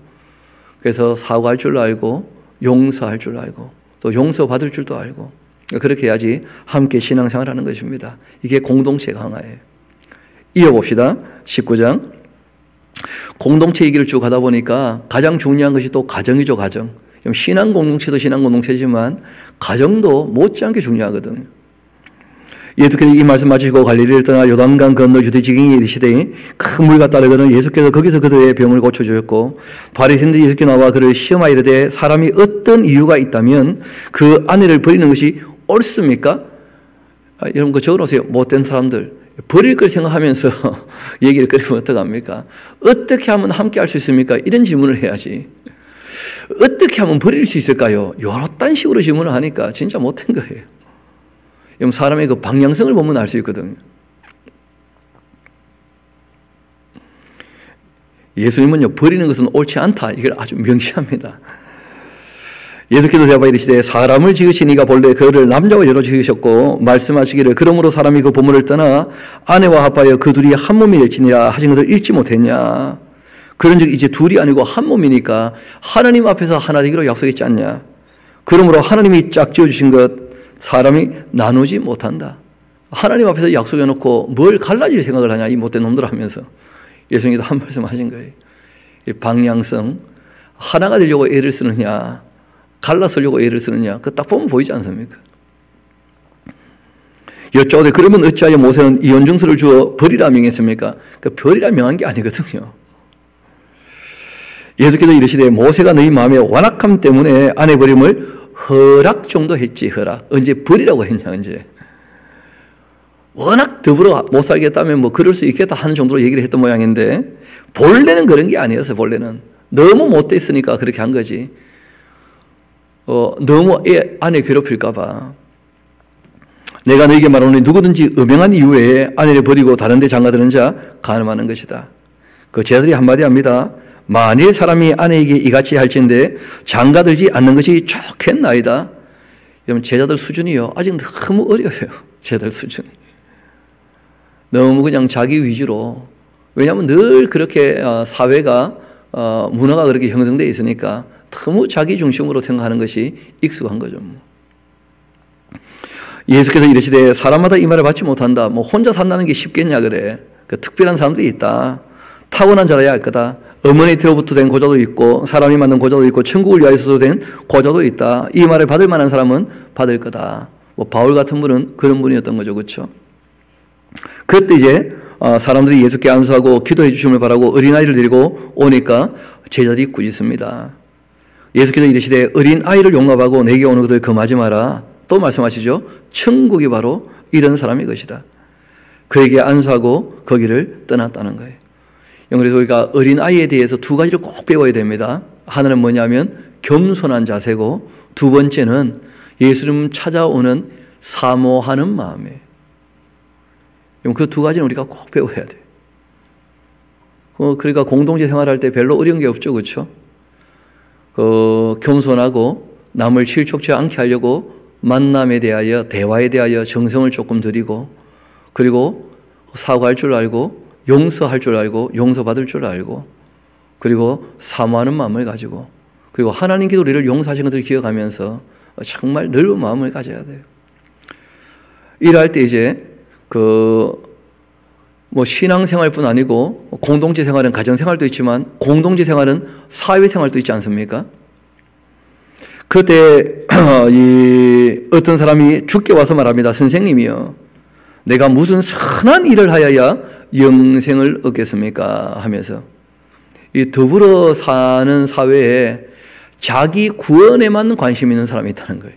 그래서 사과할 줄 알고 용서할 줄 알고 또 용서받을 줄도 알고 그렇게 해야지 함께 신앙생활하는 것입니다. 이게 공동체 강화예요. 이어봅시다. 19장. 공동체 얘기를 쭉 하다 보니까 가장 중요한 것이 또 가정이죠. 가정. 신앙 공동체도 신앙 공동체지만 가정도 못지않게 중요하거든요. 예수께서 이 말씀 마치시고 갈릴리를 떠나 요단강 건너 유대 지경에 이르시되 큰 물과 따르거든 예수께서 거기서 그들의 병을 고쳐주셨고 바리새인들이 예수께 나와 그를 시험하여 이르되 사람이 어떤 이유가 있다면 그 아내를 버리는 것이 옳습니까? 여러분 그거 적어놓으세요. 못된 사람들 버릴 걸 생각하면서 얘기를 꺼내면 어떡합니까? 어떻게 하면 함께 할 수 있습니까? 이런 질문을 해야지. 어떻게 하면 버릴 수 있을까요? 요런 식으로 질문을 하니까 진짜 못된 거예요. 사람의 그 방향성을 보면 알 수 있거든요. 예수님은요, 버리는 것은 옳지 않다. 이걸 아주 명시합니다. 예수께서 대답하여 이르시되 사람을 지으시니가 본래 그를 남자와 여로 지으셨고 말씀하시기를 그러므로 사람이 그 부모를 떠나 아내와 합하여 그 둘이 한 몸이 되시니라 하신 것을 읽지 못했냐. 그런즉 이제 둘이 아니고 한 몸이니까 하나님 앞에서 하나 되기로 약속했지 않냐. 그러므로 하나님이 짝지어 주신 것 사람이 나누지 못한다. 하나님 앞에서 약속해놓고 뭘 갈라질 생각을 하냐 이 못된 놈들 하면서 예수님도 한 말씀 하신 거예요. 이 방향성 하나가 되려고 애를 쓰느냐 갈라서려고 애를 쓰느냐 그 딱 보면 보이지 않습니까? 여쭤오되 그러면 어찌하여 모세는 이혼증서를 주어 버리라 명했습니까? 그 버리라 명한 게 아니거든요. 예수께서 이르시되 모세가 너희 마음의 완악함 때문에 아내 버림을 허락 정도 했지. 허락. 언제 버리라고 했냐 언제. 워낙 더불어 못 살겠다면 뭐 그럴 수 있겠다 하는 정도로 얘기를 했던 모양인데 본래는 그런 게 아니었어요. 본래는 너무 못됐으니까 그렇게 한 거지. 너무 아내 괴롭힐까 봐. 내가 너에게 말하노니 누구든지 음행한 이후에 아내를 버리고 다른 데 장가드는 자 간음하는 것이다. 그 제자들이 한마디 합니다. 만일 사람이 아내에게 이같이 할진대 장가들지 않는 것이 좋겠나이다. 여러분 제자들 수준이요 아직 너무 어려워요. 제자들 수준이 너무 그냥 자기 위주로. 왜냐하면 늘 그렇게 사회가 문화가 그렇게 형성되어 있으니까 너무 자기 중심으로 생각하는 것이 익숙한 거죠. 예수께서 이르시되 사람마다 이 말을 받지 못한다. 뭐 혼자 산다는 게 쉽겠냐 그래. 그 특별한 사람들이 있다. 타고난 자라야 할 거다. 어머니 태로부터 된 고자도 있고 사람이 만든 고자도 있고 천국을 위하여서도 된 고자도 있다. 이 말을 받을 만한 사람은 받을 거다. 뭐 바울 같은 분은 그런 분이었던 거죠. 그렇죠? 그때 이제 사람들이 예수께 안수하고 기도해 주심을 바라고 어린아이를 데리고 오니까 제자들이 꾸짖습니다. 예수께서 이르시되 어린아이를 용납하고 내게 오는 것을 금하지 마라. 또 말씀하시죠. 천국이 바로 이런 사람의 것이다. 그에게 안수하고 거기를 떠났다는 거예요. 그래서 우리가 어린아이에 대해서 두 가지를 꼭 배워야 됩니다. 하나는 뭐냐면 겸손한 자세고 두 번째는 예수님 찾아오는 사모하는 마음이에요. 그 두 가지는 우리가 꼭 배워야 돼요. 그러니까 공동체 생활할 때 별로 어려운 게 없죠. 그렇죠? 겸손하고 남을 실족치 않게 하려고 만남에 대하여 대화에 대하여 정성을 조금 들이고 그리고 사과할 줄 알고 용서할 줄 알고 용서받을 줄 알고 그리고 사모하는 마음을 가지고 그리고 하나님께서 우리를 용서하신 것을 기억하면서 정말 넓은 마음을 가져야 돼요. 일할 때 이제 뭐 신앙생활뿐 아니고 공동체 생활은 가정생활도 있지만 공동체 생활은 사회생활도 있지 않습니까? 그때 어떤 사람이 죽게 와서 말합니다. 선생님이요. 내가 무슨 선한 일을 하여야 영생을 얻겠습니까? 하면서 이 더불어 사는 사회에 자기 구원에만 관심 있는 사람이 있다는 거예요.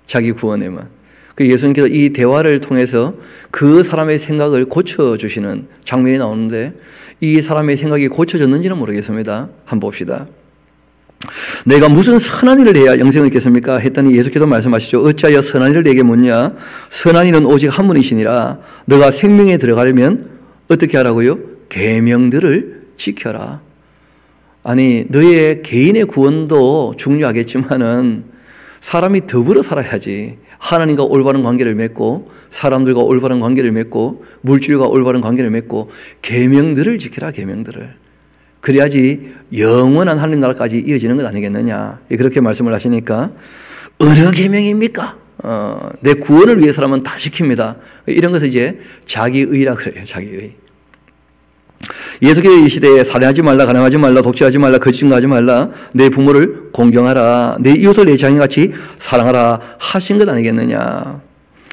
자기 구원에만. 그 예수님께서 이 대화를 통해서 그 사람의 생각을 고쳐주시는 장면이 나오는데 이 사람의 생각이 고쳐졌는지는 모르겠습니다. 한번 봅시다. 내가 무슨 선한 일을 해야 영생을 얻겠습니까? 했더니 예수께서 말씀하시죠. 어찌하여 선한 일을 내게 묻냐? 선한 일은 오직 한 분이시니라. 너가 생명에 들어가려면 어떻게 하라고요? 계명들을 지켜라. 아니, 너의 개인의 구원도 중요하겠지만은 사람이 더불어 살아야지. 하나님과 올바른 관계를 맺고 사람들과 올바른 관계를 맺고 물질과 올바른 관계를 맺고 계명들을 지키라. 계명들을. 그래야지 영원한 하나님 나라까지 이어지는 것 아니겠느냐. 그렇게 말씀을 하시니까 어느 계명입니까? 내 구원을 위해서라면 다 지킵니다. 이런 것을 이제 자기의라 그래요. 자기의. 예수께서 이 시대에 살인하지 말라, 가늠하지 말라, 독재하지 말라, 거짓 증거하지 말라, 내 부모를 공경하라, 내 이웃을 내 자신같이 사랑하라 하신 것 아니겠느냐.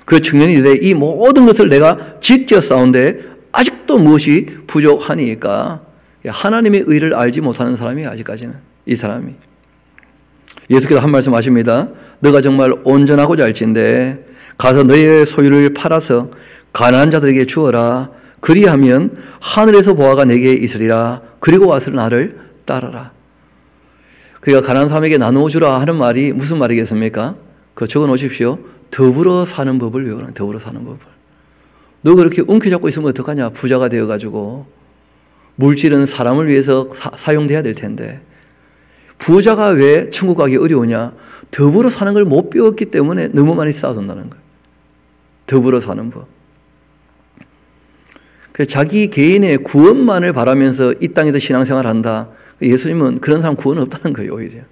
그 청년이 이르되 이 모든 것을 내가 지켜 싸운데 아직도 무엇이 부족하니까. 하나님의 의를 알지 못하는 사람이 아직까지는 이 사람이. 예수께서 한 말씀 하십니다. 너가 정말 온전하고자 할진대 가서 너의 소유를 팔아서 가난한 자들에게 주어라. 그리하면 하늘에서 보화가 내게 있으리라. 그리고 와서 나를 따르라. 그러니까 가난한 사람에게 나누어 주라 하는 말이 무슨 말이겠습니까? 그거 적어 놓으십시오. 더불어 사는 법을 외우라. 더불어 사는 법을. 너 그렇게 움켜잡고 있으면 어떡하냐. 부자가 되어가지고. 물질은 사람을 위해서 사용돼야 될 텐데 부자가 왜 천국 가기 어려우냐? 더불어 사는 걸 못 배웠기 때문에 너무 많이 쌓아둔다는 거예요. 더불어 사는 법. 그래서 자기 개인의 구원만을 바라면서 이 땅에서 신앙생활을 한다. 예수님은 그런 사람 구원 없다는 거예요. 오히려.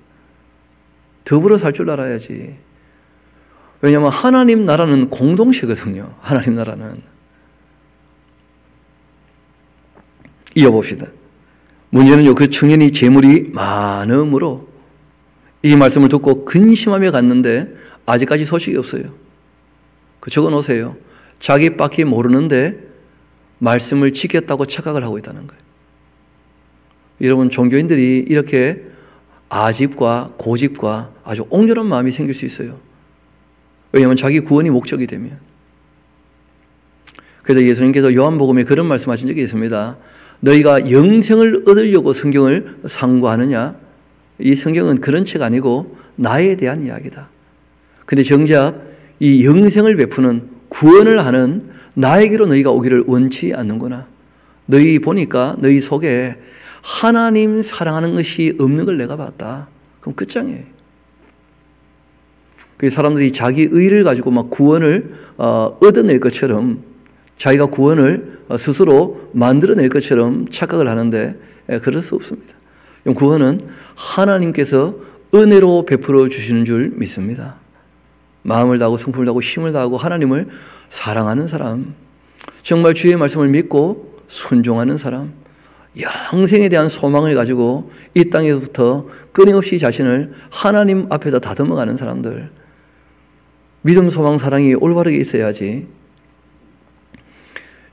더불어 살 줄 알아야지. 왜냐하면 하나님 나라는 공동체거든요. 하나님 나라는. 이어봅시다. 문제는요, 그 청년이 재물이 많음으로 이 말씀을 듣고 근심하며 갔는데 아직까지 소식이 없어요. 그 적어 놓으세요. 자기밖에 모르는데 말씀을 지켰다고 착각을 하고 있다는 거예요. 여러분, 종교인들이 이렇게 아집과 고집과 아주 옹졸한 마음이 생길 수 있어요. 왜냐하면 자기 구원이 목적이 되면. 그래서 예수님께서 요한복음에 그런 말씀하신 적이 있습니다. 너희가 영생을 얻으려고 성경을 상고하느냐? 이 성경은 그런 책 아니고 나에 대한 이야기다. 근데 정작 이 영생을 베푸는 구원을 하는 나에게로 너희가 오기를 원치 않는구나. 너희 보니까 너희 속에 하나님 사랑하는 것이 없는 걸 내가 봤다. 그럼 끝장이에요. 그 사람들이 자기 의를 가지고 막 구원을 얻어낼 것처럼 자기가 구원을 스스로 만들어낼 것처럼 착각을 하는데 그럴 수 없습니다. 구원은 하나님께서 은혜로 베풀어 주시는 줄 믿습니다. 마음을 다하고 성품을 다하고 힘을 다하고 하나님을 사랑하는 사람, 정말 주의 말씀을 믿고 순종하는 사람, 영생에 대한 소망을 가지고 이 땅에서부터 끊임없이 자신을 하나님 앞에다 다듬어가는 사람들, 믿음, 소망, 사랑이 올바르게 있어야지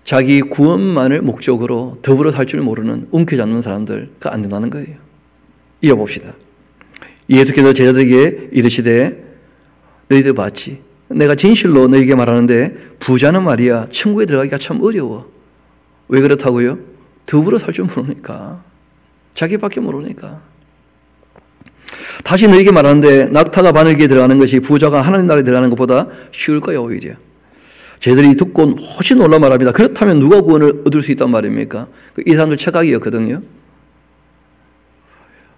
자기 구원만을 목적으로 더불어 살 줄 모르는 움켜잡는 사람들, 그거 안 된다는 거예요. 이어봅시다. 예수께서 제자들에게 이르시되 너희들 봤지? 내가 진실로 너희에게 말하는데 부자는 말이야 천국에 들어가기가 참 어려워. 왜 그렇다고요? 더불어 살 줄 모르니까. 자기밖에 모르니까. 다시 너희에게 말하는데 낙타가 바늘기에 들어가는 것이 부자가 하나님 나라에 들어가는 것보다 쉬울 거야 오히려. 쟤들이 듣고 훨씬 놀라 말합니다. 그렇다면 누가 구원을 얻을 수 있단 말입니까? 이 사람들 착각이었거든요.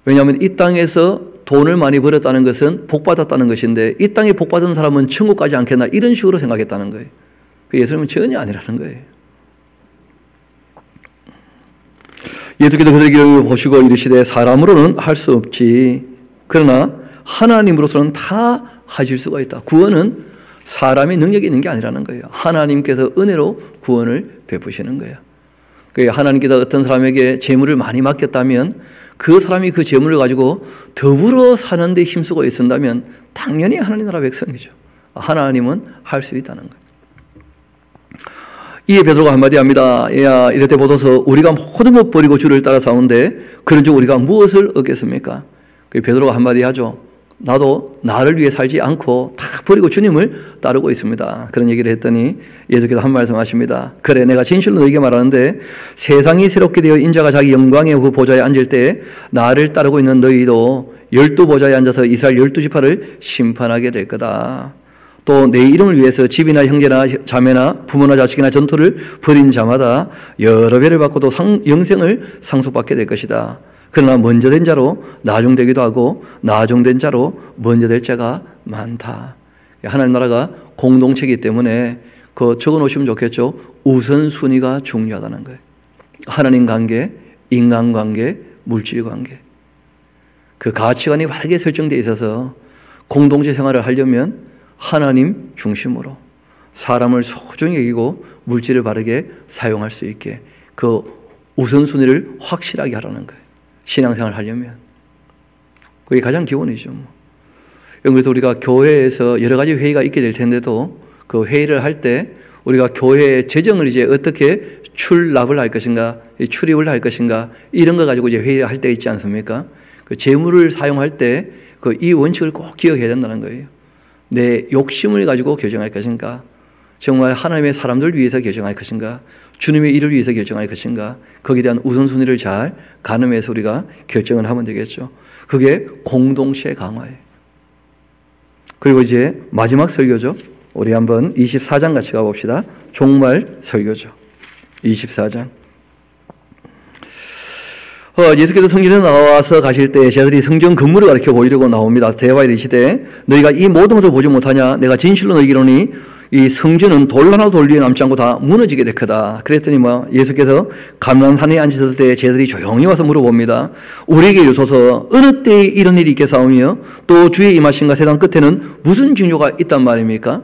왜냐하면 이 땅에서 돈을 많이 벌었다는 것은 복받았다는 것인데 이 땅에 복받은 사람은 천국 가지 않겠나 이런 식으로 생각했다는 거예요. 예수님은 전혀 아니라는 거예요. 예수께서 그들에게 보시고 이르시되 사람으로는 할 수 없지 그러나 하나님으로서는 다 하실 수가 있다. 구원은 사람의 능력이 있는 게 아니라는 거예요. 하나님께서 은혜로 구원을 베푸시는 거예요. 하나님께서 어떤 사람에게 재물을 많이 맡겼다면 그 사람이 그 재물을 가지고 더불어 사는 데 힘쓰고 있었다면 당연히 하나님 나라 백성이죠. 하나님은 할 수 있다는 거예요. 이에 베드로가 한마디 합니다. 야, 이럴 때 보소서 우리가 모든 것 버리고 주를 따라 싸우는데 그런즉 우리가 무엇을 얻겠습니까? 그 베드로가 한마디 하죠. 나도 나를 위해 살지 않고 다 버리고 주님을 따르고 있습니다. 그런 얘기를 했더니 예수께서 한 말씀 하십니다. 그래, 내가 진실로 너에게 말하는데 세상이 새롭게 되어 인자가 자기 영광의 그 보좌에 앉을 때 나를 따르고 있는 너희도 12보좌에 앉아서 이스라엘 12지파를 심판하게 될 거다. 또 내 이름을 위해서 집이나 형제나 자매나 부모나 자식이나 전토를 벌인 자마다 여러 배를 받고도 영생을 상속받게 될 것이다. 그러나 먼저 된 자로 나중되기도 하고 나중된 자로 먼저 될 자가 많다. 하나님 나라가 공동체이기 때문에 그 적어놓으시면 좋겠죠. 우선순위가 중요하다는 거예요. 하나님 관계, 인간관계, 물질관계. 그 가치관이 바르게 설정되어 있어서 공동체 생활을 하려면 하나님 중심으로 사람을 소중히 여기고 물질을 바르게 사용할 수 있게 그 우선순위를 확실하게 하라는 거예요. 신앙생활을 하려면. 그게 가장 기본이죠. 그래서 우리가 교회에서 여러 가지 회의가 있게 될 텐데도 그 회의를 할 때 우리가 교회의 재정을 이제 어떻게 출납을 할 것인가, 출입을 할 것인가, 이런 거 가지고 이제 회의를 할 때 있지 않습니까? 그 재물을 사용할 때 그 이 원칙을 꼭 기억해야 된다는 거예요. 내 욕심을 가지고 결정할 것인가, 정말 하나님의 사람들 위해서 결정할 것인가, 주님의 일을 위해서 결정할 것인가, 거기에 대한 우선순위를 잘 가늠해서 우리가 결정을 하면 되겠죠. 그게 공동체 강화예요. 그리고 이제 마지막 설교죠. 우리 한번 24장 같이 가봅시다. 종말 설교죠. 24장. 예수께서 성전에 나와서 가실 때 제자들이 성전 건물을 가르쳐 보이려고 나옵니다. 대화에 이르시되 너희가 이 모든 것을 보지 못하냐? 내가 진실로 너희에게 이르노니 이 성전은 돌 하나 돌 위에 남지 않고 다 무너지게 될 거다. 그랬더니 예수께서 감람산에 앉으셨을 때 제자들이 조용히 와서 물어봅니다. 우리에게 이르소서 어느 때에 이런 일이 있겠사오며 또 주의 임하신가 세상 끝에는 무슨 징조가 있단 말입니까?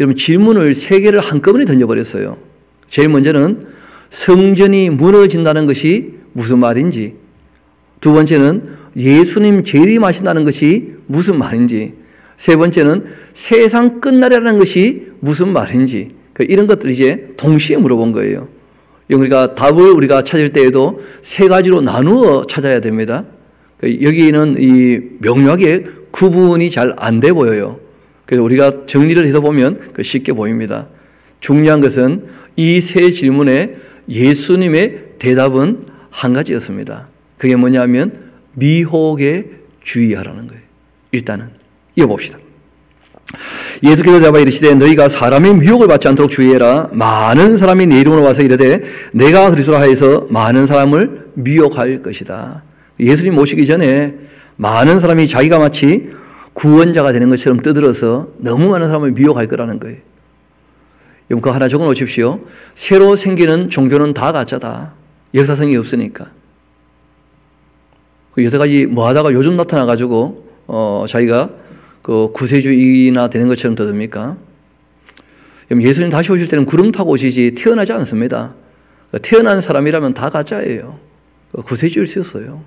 여러분 질문을 3개를 한꺼번에 던져버렸어요. 제일 먼저는 성전이 무너진다는 것이 무슨 말인지, 두 번째는 예수님 재림하신다는 것이 무슨 말인지, 세 번째는 세상 끝날이라는 것이 무슨 말인지, 이런 것들을 이제 동시에 물어본 거예요. 그러니까 답을 우리가 찾을 때에도 3가지로 나누어 찾아야 됩니다. 여기는 이 명료하게 구분이 잘 안 돼 보여요. 그래서 우리가 정리를 해서 보면 쉽게 보입니다. 중요한 것은 이 3 질문에 예수님의 대답은 한 가지였습니다. 그게 뭐냐면 미혹에 주의하라는 거예요. 일단은 이어봅시다. 예수께서 대답하여 이르시되 너희가 사람의 미혹을 받지 않도록 주의해라. 많은 사람이 내 이름으로 와서 이르되 내가 그리스도라 하여서 많은 사람을 미혹할 것이다. 예수님 모시기 전에 많은 사람이 자기가 마치 구원자가 되는 것처럼 떠들어서 너무 많은 사람을 미혹할 거라는 거예요. 여러분 그거 하나 적어 놓으십시오. 새로 생기는 종교는 다 가짜다. 역사성이 없으니까. 여러 가지 뭐 하다가 요즘 나타나가지고 자기가 그 구세주의나 되는 것처럼 떠듭니까? 예수님 다시 오실 때는 구름 타고 오시지 태어나지 않습니다. 태어난 사람이라면 다 가짜예요. 구세주일 수 있어요.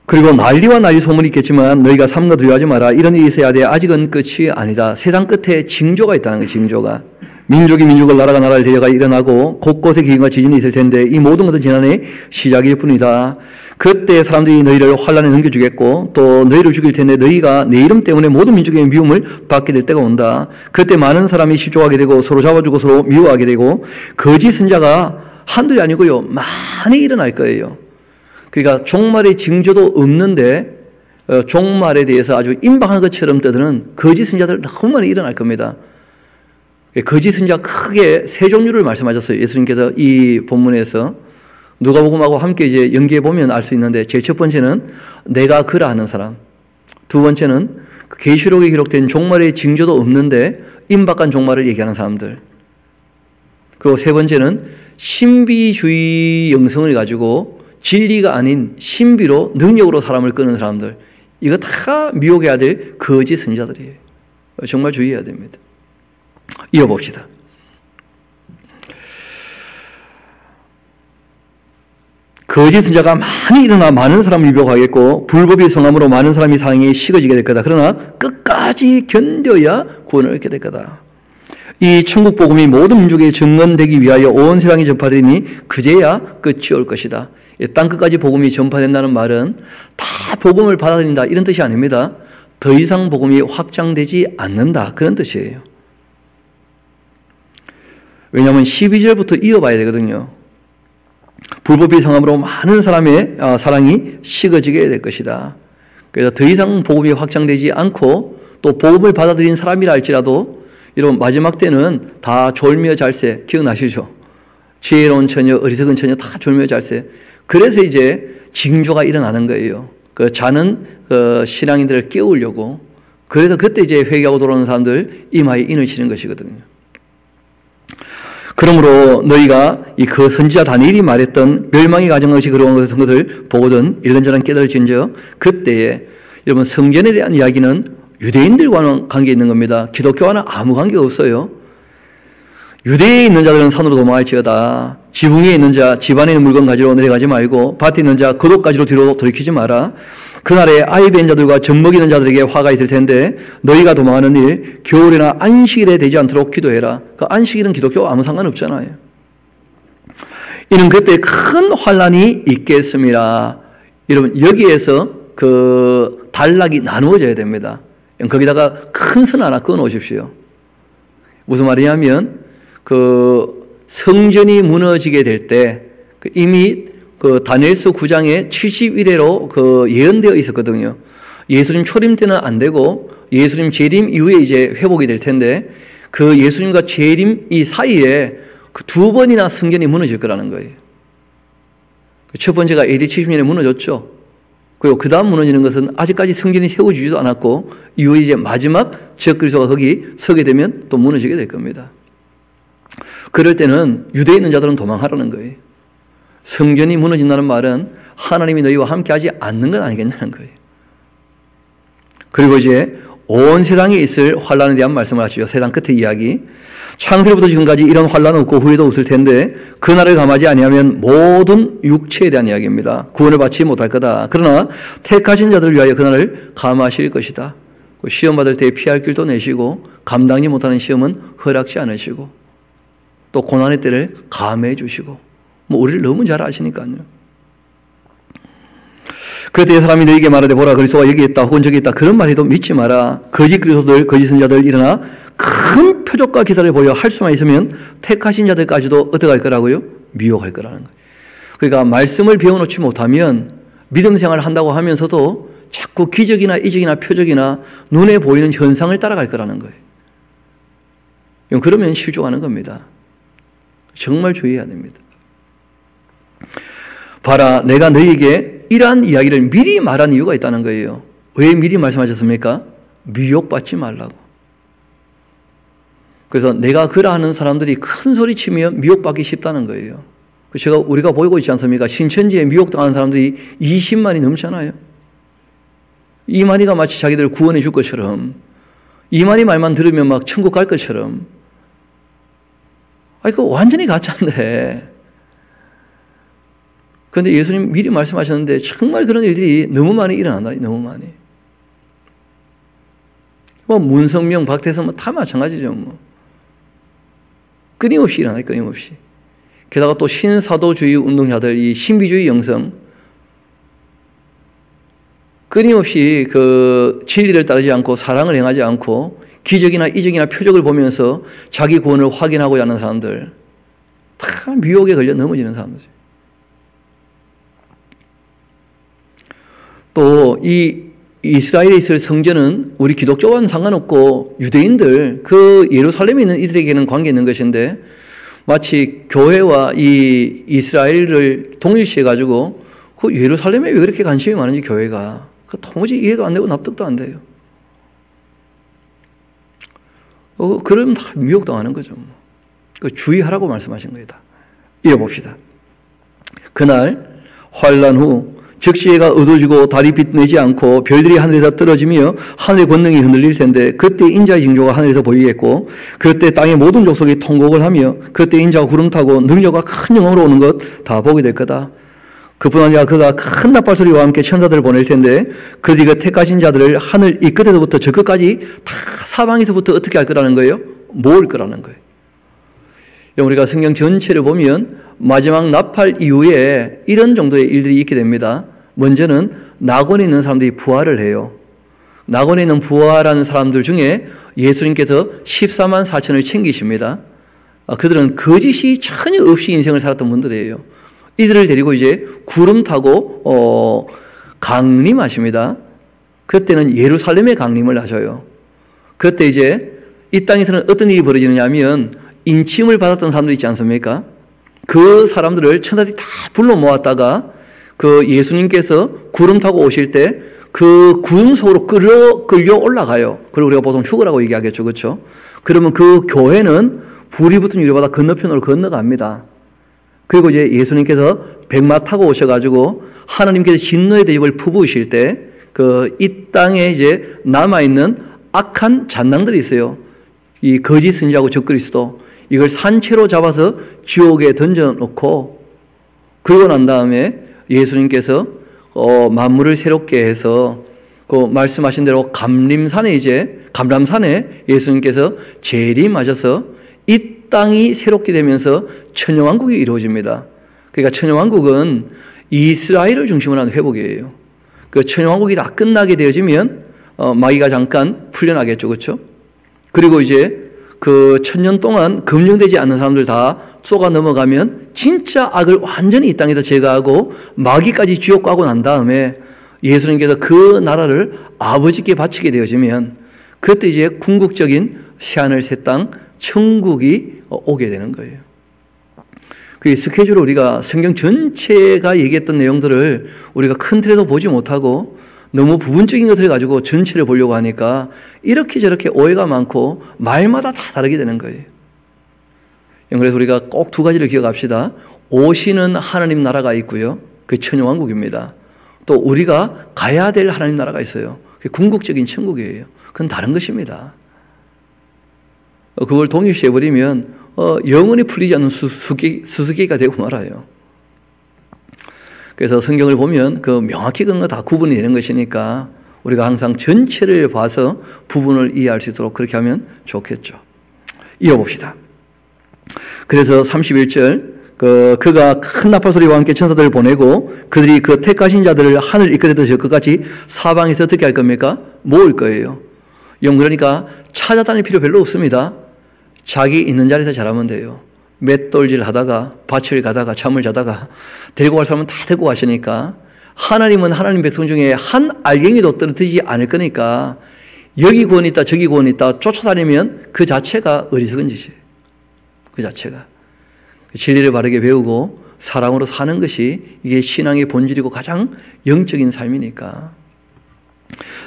그리고 난리와 난리 소문이 있겠지만 너희가 삼가 두려워하지 마라. 이런 일이 있어야 돼. 아직은 끝이 아니다. 세상 끝에 징조가 있다는 거예요. 징조가. 민족이 민족을 나라가 나라를 데려가 일어나고 곳곳에 기근과 지진이 있을 텐데 이 모든 것은 지난해 시작일 뿐이다. 그때 사람들이 너희를 환란에 넘겨주겠고 또 너희를 죽일 텐데 너희가 내 이름 때문에 모든 민족의 미움을 받게 될 때가 온다. 그때 많은 사람이 실족하게 되고 서로 잡아주고 서로 미워하게 되고 거짓 선자가 한둘이 아니고요. 많이 일어날 거예요. 그러니까 종말의 징조도 없는데 종말에 대해서 아주 임박한 것처럼 떠드는 거짓 선자들 너무 많이 일어날 겁니다. 거짓 선자 크게 3 종류를 말씀하셨어요. 예수님께서 이 본문에서 누가복음하고 함께 이제 연계해 보면 알 수 있는데 제일 첫 번째는 내가 그라 하는 사람, 두 번째는 계시록에 기록된 종말의 징조도 없는데 임박한 종말을 얘기하는 사람들, 그리고 세 번째는 신비주의 영성을 가지고 진리가 아닌 신비로 능력으로 사람을 끄는 사람들. 이거 다 미혹해야 될 거짓 선자들이에요. 정말 주의해야 됩니다. 이어봅시다. 거짓 선자가 많이 일어나 많은 사람을 미혹하겠고 불법이 성함으로 많은 사람이 사랑에 식어지게 될 거다. 그러나 끝까지 견뎌야 구원을 얻게 될 거다. 이 천국 복음이 모든 민족에 증언되기 위하여 온 세상에 전파되니 그제야 끝이 올 것이다. 땅끝까지 복음이 전파된다는 말은 다 복음을 받아들인다 이런 뜻이 아닙니다. 더 이상 복음이 확장되지 않는다 그런 뜻이에요. 왜냐하면 12절부터 이어봐야 되거든요. 불법의 성함으로 많은 사람의 사랑이 식어지게 될 것이다. 그래서 더 이상 복음이 확장되지 않고 또 복음을 받아들인 사람이라 할지라도 이런 마지막 때는 다 졸며 잘세 기억나시죠? 지혜로운 처녀, 어리석은 처녀 다 졸며 잘세. 그래서 이제 징조가 일어나는 거예요. 그 자는 신앙인들을 깨우려고. 그래서 그때 이제 회개하고 돌아오는 사람들 이마에 인을 치는 것이거든요. 그러므로 너희가 그 선지자 다니엘이 말했던 멸망의 가정 것이 그러한 것을 보거든 일런저런 깨달을진저 그때에 여러분 성전에 대한 이야기는 유대인들과는 관계 있는 겁니다. 기독교와는 아무 관계가 없어요. 유대에 있는 자들은 산으로 도망할지어다. 지붕 위에 있는 자 집안에 있는 물건 가지러 내려가지 말고 밭에 있는 자 겉옷 가지러 뒤로 돌이키지 마라. 그날에 아이 벤 자들과 젖먹이는 자들에게 화가 있을 텐데 너희가 도망하는 일 겨울이나 안식일에 되지 않도록 기도해라. 그 안식일은 기독교와 아무 상관없잖아요. 이는 그때 큰 환란이 있겠습니다. 여러분 여기에서 그 단락이 나누어져야 됩니다. 거기다가 큰 선 하나 그어 놓으십시오. 무슨 말이냐면 그 성전이 무너지게 될 때 이미 그 다니엘서 9장에 70일에로 그 예언되어 있었거든요. 예수님 초림 때는 안 되고 예수님 재림 이후에 이제 회복이 될 텐데 그 예수님과 재림 이 사이에 그 두 번이나 성전이 무너질 거라는 거예요. 첫 번째가 AD 70년에 무너졌죠. 그리고 그 다음 무너지는 것은 아직까지 성전이 세워지지도 않았고 이후에 이제 마지막 적그리스도가 거기 서게 되면 또 무너지게 될 겁니다. 그럴 때는 유대에 있는 자들은 도망하라는 거예요. 성전이 무너진다는 말은 하나님이 너희와 함께 하지 않는 건 아니겠냐는 거예요. 그리고 이제 온 세상에 있을 환란에 대한 말씀을 하시죠. 세상 끝의 이야기. 창세로부터 지금까지 이런 환란은 없고 후회도 없을 텐데 그날을 감하지 아니하면 모든 육체에 대한 이야기입니다. 구원을 받지 못할 거다. 그러나 택하신 자들을 위하여 그날을 감하실 것이다. 시험 받을 때 피할 길도 내시고 감당이 못하는 시험은 허락지 않으시고 또 고난의 때를 감해 주시고 뭐 우리를 너무 잘 아시니까요. 그때 사람이 너에게 말하되 보라 그리스도가 여기 있다 혹은 저기 있다 그런 말해도 믿지 마라. 거짓 그리스도들 거짓 선자들 일어나 큰 표적과 기사를 보여 할 수만 있으면 택하신 자들까지도 어떻게 할 거라고요? 미혹할 거라는 거예요. 그러니까 말씀을 배워놓지 못하면 믿음 생활을 한다고 하면서도 자꾸 기적이나 이적이나 표적이나 눈에 보이는 현상을 따라갈 거라는 거예요. 그러면 실족하는 겁니다. 정말 주의해야 됩니다. 봐라 내가 너희에게 이러한 이야기를 미리 말한 이유가 있다는 거예요. 왜 미리 말씀하셨습니까? 미혹받지 말라고. 그래서 내가 그러하는 사람들이 큰 소리 치면 미혹받기 쉽다는 거예요. 우리가 보이고 있지 않습니까? 신천지에 미혹당하는 사람들이 20만이 넘잖아요. 이만희가 마치 자기들을 구원해 줄 것처럼 이만희 말만 들으면 막 천국 갈 것처럼 그거 완전히 가짜인데 그런데 예수님 미리 말씀하셨는데 정말 그런 일들이 너무 많이 일어난다. 너무 많이. 뭐 문성명, 박태선 다 마찬가지죠. 뭐. 끊임없이 일어나요. 끊임없이. 게다가 또 신사도주의 운동자들 이 신비주의 영성 끊임없이 그 진리를 따르지 않고 사랑을 행하지 않고 기적이나 이적이나 표적을 보면서 자기 구원을 확인하고자 하는 사람들 다 미혹에 걸려 넘어지는 사람들이죠. 또 이 이스라엘에 있을 성전은 우리 기독교와는 상관없고 유대인들 그 예루살렘에 있는 이들에게는 관계 있는 것인데 마치 교회와 이 이스라엘을 동일시해 가지고 그 예루살렘에 왜 그렇게 관심이 많은지 교회가 그 도무지 이해도 안 되고 납득도 안 돼요. 그러면 다 미혹당하는 거죠. 그 주의하라고 말씀하신 거다. 이어봅시다. 그날 환란 후 적시해가 어두워지고 달이 빛내지 않고 별들이 하늘에서 떨어지며 하늘의 권능이 흔들릴 텐데 그때 인자의 징조가 하늘에서 보이겠고 그때 땅의 모든 족속이 통곡을 하며 그때 인자가 구름 타고 능력과 큰 영광으로 오는 것 다 보게 될 거다. 그뿐 아니라 그가 큰 나팔소리와 함께 천사들을 보낼 텐데 그들이 그 택하신 자들을 하늘 이 끝에서부터 저 끝까지 다 사방에서부터 어떻게 할 거라는 거예요? 모을 거라는 거예요. 우리가 성경 전체를 보면 마지막 나팔 이후에 이런 정도의 일들이 있게 됩니다. 먼저는 낙원에 있는 사람들이 부활을 해요. 낙원에 있는 부활하는 사람들 중에 예수님께서 14만 4천을 챙기십니다. 그들은 거짓이 전혀 없이 인생을 살았던 분들이에요. 이들을 데리고 이제 구름 타고 강림하십니다. 그때는 예루살렘에 강림을 하셔요. 그때 이제 이 땅에서는 어떤 일이 벌어지느냐 하면 인침을 받았던 사람들 있지 않습니까? 그 사람들을 천사들이 다 불러 모았다가 그 예수님께서 구름 타고 오실 때 그 구름 속으로 끌려 올라가요. 그리고 우리가 보통 휴거라고 얘기하겠죠. 그렇죠? 그러면 그 교회는 불이 붙은 유리바다 건너편으로 건너갑니다. 그리고 이제 예수님께서 백마 타고 오셔가지고 하나님께서 진노의 대접을 퍼부으실 때 이 땅에 이제 남아있는 악한 잔당들이 있어요. 이 거짓 선지자하고 적그리스도, 이걸 산채로 잡아서 지옥에 던져놓고, 그러고 난 다음에 예수님께서 만물을 새롭게 해서 그 말씀하신 대로 감람산에 예수님께서 재림하셔서 이 땅이 새롭게 되면서 천년왕국이 이루어집니다. 그러니까 천년왕국은 이스라엘을 중심으로 하는 회복이에요. 그 천년왕국이 다 끝나게 되어지면 마귀가 잠깐 풀려나겠죠. 그렇죠? 그리고 이제 그 천년 동안 검증되지 않는 사람들 다 쏘가 넘어가면 진짜 악을 완전히 이 땅에서 제거하고 마귀까지 지옥 가고 난 다음에 예수님께서 그 나라를 아버지께 바치게 되어지면 그때 이제 궁극적인 새하늘 새 땅 천국이 오게 되는 거예요. 그 스케줄을 우리가 성경 전체가 얘기했던 내용들을 우리가 큰 틀에서 보지 못하고 너무 부분적인 것을 가지고 전체를 보려고 하니까 이렇게 저렇게 오해가 많고 말마다 다 다르게 되는 거예요. 그래서 우리가 꼭 두 가지를 기억합시다. 오시는 하나님 나라가 있고요. 그게 천년왕국입니다. 또 우리가 가야 될 하나님 나라가 있어요. 그게 궁극적인 천국이에요. 그건 다른 것입니다. 그걸 동일시해버리면 영원히 풀리지 않는 수수께끼가 되고 말아요. 그래서 성경을 보면 그 명확히 그런 거 다 구분이 되는 것이니까 우리가 항상 전체를 봐서 부분을 이해할 수 있도록 그렇게 하면 좋겠죠. 이어봅시다. 그래서 31절 그가 큰 나팔소리와 함께 천사들을 보내고 그들이 그 택하신 자들을 하늘 이끌어서 끝까지 사방에서 어떻게 할 겁니까? 모을 거예요. 그러니까 찾아다닐 필요 별로 없습니다. 자기 있는 자리에서 잘하면 돼요. 맷돌질 하다가 밭을 가다가 잠을 자다가 데리고 갈 사람은 다 데리고 가시니까 하나님은 하나님 백성 중에 한 알갱이도 떨어뜨리지 않을 거니까 여기 구원이 있다 저기 구원이 있다 쫓아다니면 그 자체가 어리석은 짓이에요. 그 자체가. 진리를 바르게 배우고 사랑으로 사는 것이 이게 신앙의 본질이고 가장 영적인 삶이니까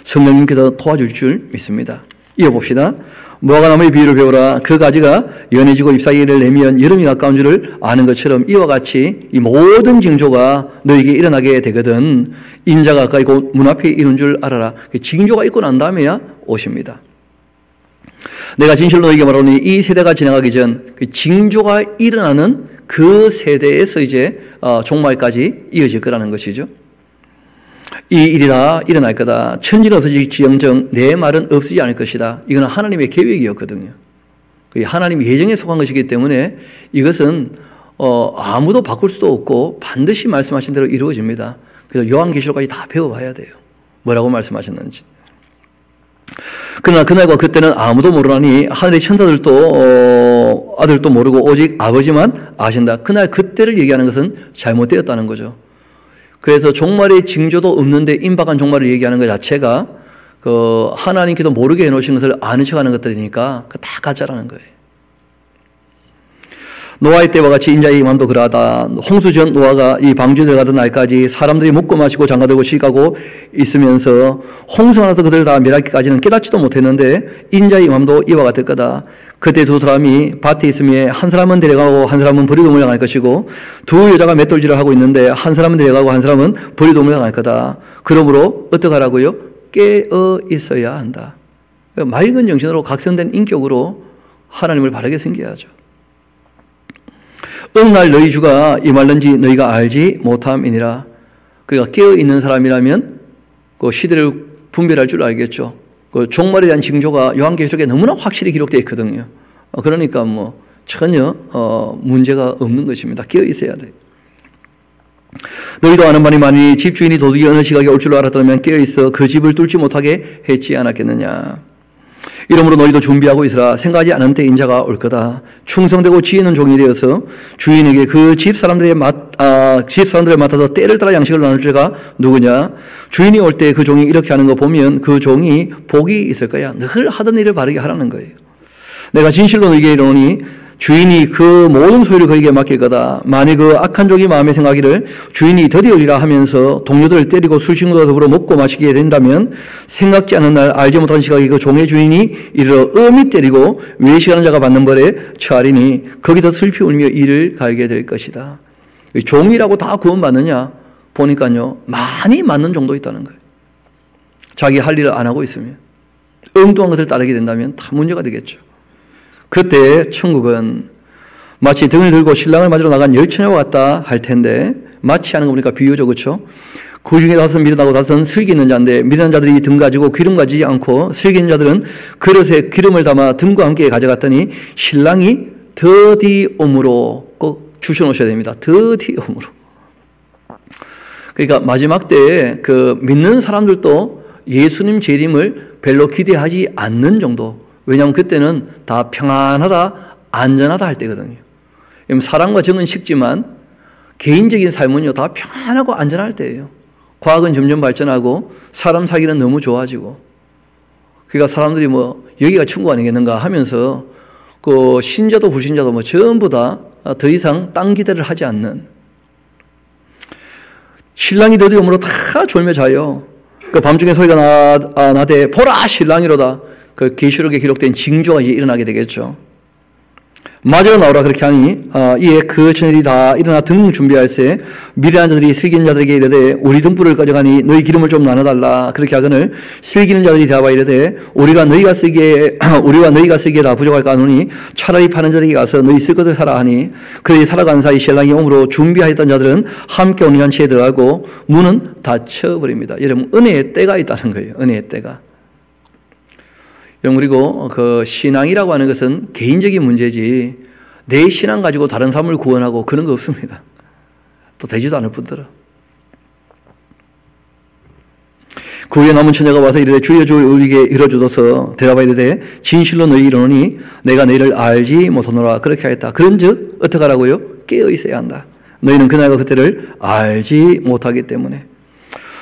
성령님께서 도와줄 줄 믿습니다. 이어봅시다. 무화과 나무의 비유를 배우라. 그 가지가 연해지고 잎사귀를 내면 여름이 가까운 줄을 아는 것처럼 이와 같이 이 모든 징조가 너에게 일어나게 되거든. 인자가 가까이 곧 문 앞에 이룬 줄 알아라. 징조가 있고 난 다음에야 오십니다. 내가 진실로 너에게 말하노니 이 세대가 지나가기 전 그 징조가 일어나는 그 세대에서 이제 종말까지 이어질 거라는 것이죠. 이 일이 다 일어날 거다. 천지는 없어질지언정 내 말은 없어지지 않을 것이다. 이거는 하나님의 계획이었거든요. 하나님의 예정에 속한 것이기 때문에 이것은 아무도 바꿀 수도 없고 반드시 말씀하신 대로 이루어집니다. 그래서 요한계시록까지 다 배워봐야 돼요. 뭐라고 말씀하셨는지. 그러나 그날과 그때는 아무도 모르나니 하늘의 천사들도 아들도 모르고 오직 아버지만 아신다. 그날 그때를 얘기하는 것은 잘못되었다는 거죠. 그래서 종말의 징조도 없는데 임박한 종말을 얘기하는 것 자체가 하나님께서 모르게 해놓으신 것을 아는 척하는 것들이니까 다 가짜라는 거예요. 노아의 때와 같이 인자의 임함도 그러하다. 홍수 전 노아가 이 방주에 들어가던 날까지 사람들이 먹고 마시고 장가들고 시가고 있으면서 홍수가 나서 그들 다 멸하기까지는 깨닫지도 못했는데 인자의 임함도 이와 같을 거다. 그때 두 사람이 밭에 있으며 한 사람은 데려가고 한 사람은 버리도움을 당할 것이고 두 여자가 맷돌질을 하고 있는데 한 사람은 데려가고 한 사람은 버리도움을 당할 거다. 그러므로 어떻게 하라고요? 깨어 있어야 한다. 맑은 정신으로 각성된 인격으로 하나님을 바르게 섬겨야죠. 어느 날 너희 주가 임할는지 너희가 알지 못함이니라. 그러니까 깨어있는 사람이라면 그 시대를 분별할 줄 알겠죠. 그 종말에 대한 징조가 요한계시록에 너무나 확실히 기록되어 있거든요. 그러니까 전혀 문제가 없는 것입니다. 깨어 있어야 돼. 너희도 아는 바니 만일 집주인이 도둑이 어느 시각에 올 줄 알았다면 깨어 있어 그 집을 뚫지 못하게 했지 않았겠느냐. 이러므로 너희도 준비하고 있으라. 생각하지 않은 때 인자가 올 거다. 충성되고 지혜 있는 종이 되어서 주인에게 그 집 사람들을 맡아서 때를 따라 양식을 나눌 자가 누구냐. 주인이 올 때 그 종이 이렇게 하는 거 보면 그 종이 복이 있을 거야. 늘 하던 일을 바르게 하라는 거예요. 내가 진실로 너희에게 이르노니 주인이 그 모든 소유를 그에게 맡길 거다. 만일 그 악한 종이 마음에 생각하기를 주인이 더디오리라 하면서 동료들을 때리고 술 친구와 더불어 먹고 마시게 된다면 생각지 않은 날 알지 못한 시각에 그 종의 주인이 이르러 엄히 때리고 외식하는 자가 받는 벌에 처하리니 거기서 슬피 울며 이를 갈게 될 것이다. 종이라고 다 구원받느냐 보니까요 많이 맞는 종도 있다는 거예요. 자기 할 일을 안 하고 있으면 엉뚱한 것을 따르게 된다면 다 문제가 되겠죠. 그때 천국은 마치 등을 들고 신랑을 맞으러 나간 열처녀와 같다 할 텐데 마치 하는 거 보니까 비유죠. 그렇죠? 그 중에 5은 미련하고 5은 슬기 있는 자인데 미련한 자들이 등 가지고 기름 가지지 않고 슬기 있는 자들은 그릇에 기름을 담아 등과 함께 가져갔더니 신랑이 더디옴으로 꼭 주셔놓으셔야 됩니다. 더디옴으로. 그러니까 마지막 때에 그 믿는 사람들도 예수님 재림을 별로 기대하지 않는 정도. 왜냐하면 그때는 다 평안하다, 안전하다 할 때거든요. 사랑과 정은 식지만 개인적인 삶은요 다 평안하고 안전할 때예요. 과학은 점점 발전하고 사람 사기는 너무 좋아지고, 그러니까 사람들이 뭐 여기가 천국 아니겠는가 하면서 그 신자도 불신자도 뭐 전부 다 더 이상 딴 기대를 하지 않는. 신랑이 더디옴으로 다 졸며 자요. 그 밤중에 소리가 나되 보라 신랑이로다. 그 계시록에 기록된 징조가 이제 일어나게 되겠죠. 맞으러 나오라 그렇게 하니 이에 그 처녀들이 다 일어나 등 준비할세 미련한 자들이 슬기는 자들에게 이르되 우리 등불을 가져가니 너희 기름을 좀 나눠달라. 그렇게 하거늘 슬기는 자들이 대답하여 이르되 우리가 너희가 쓰기에 다 부족할까 하노니 차라리 파는 자들에게 가서 너희 쓸 것을 사라 하니 그들이 살아간 사이 신랑이 옴으로 준비하였던 자들은 함께 온전치에 들어가고 문은 닫혀버립니다. 여러분 은혜의 때가 있다는 거예요. 은혜의 때가. 그리고 그 신앙이라고 하는 것은 개인적인 문제지 내 신앙 가지고 다른 사람을 구원하고 그런 거 없습니다. 또 되지도 않을 뿐더러. 그 후에 남은 처녀가 와서 이르되 주여 우리에게 이뤄주소서. 대답하여 이르되 진실로 너희 이르노니 내가 너희를 알지 못하노라. 그렇게 하였다. 그런즉 어떻게 하라고요? 깨어 있어야 한다. 너희는 그날과 그때를 알지 못하기 때문에.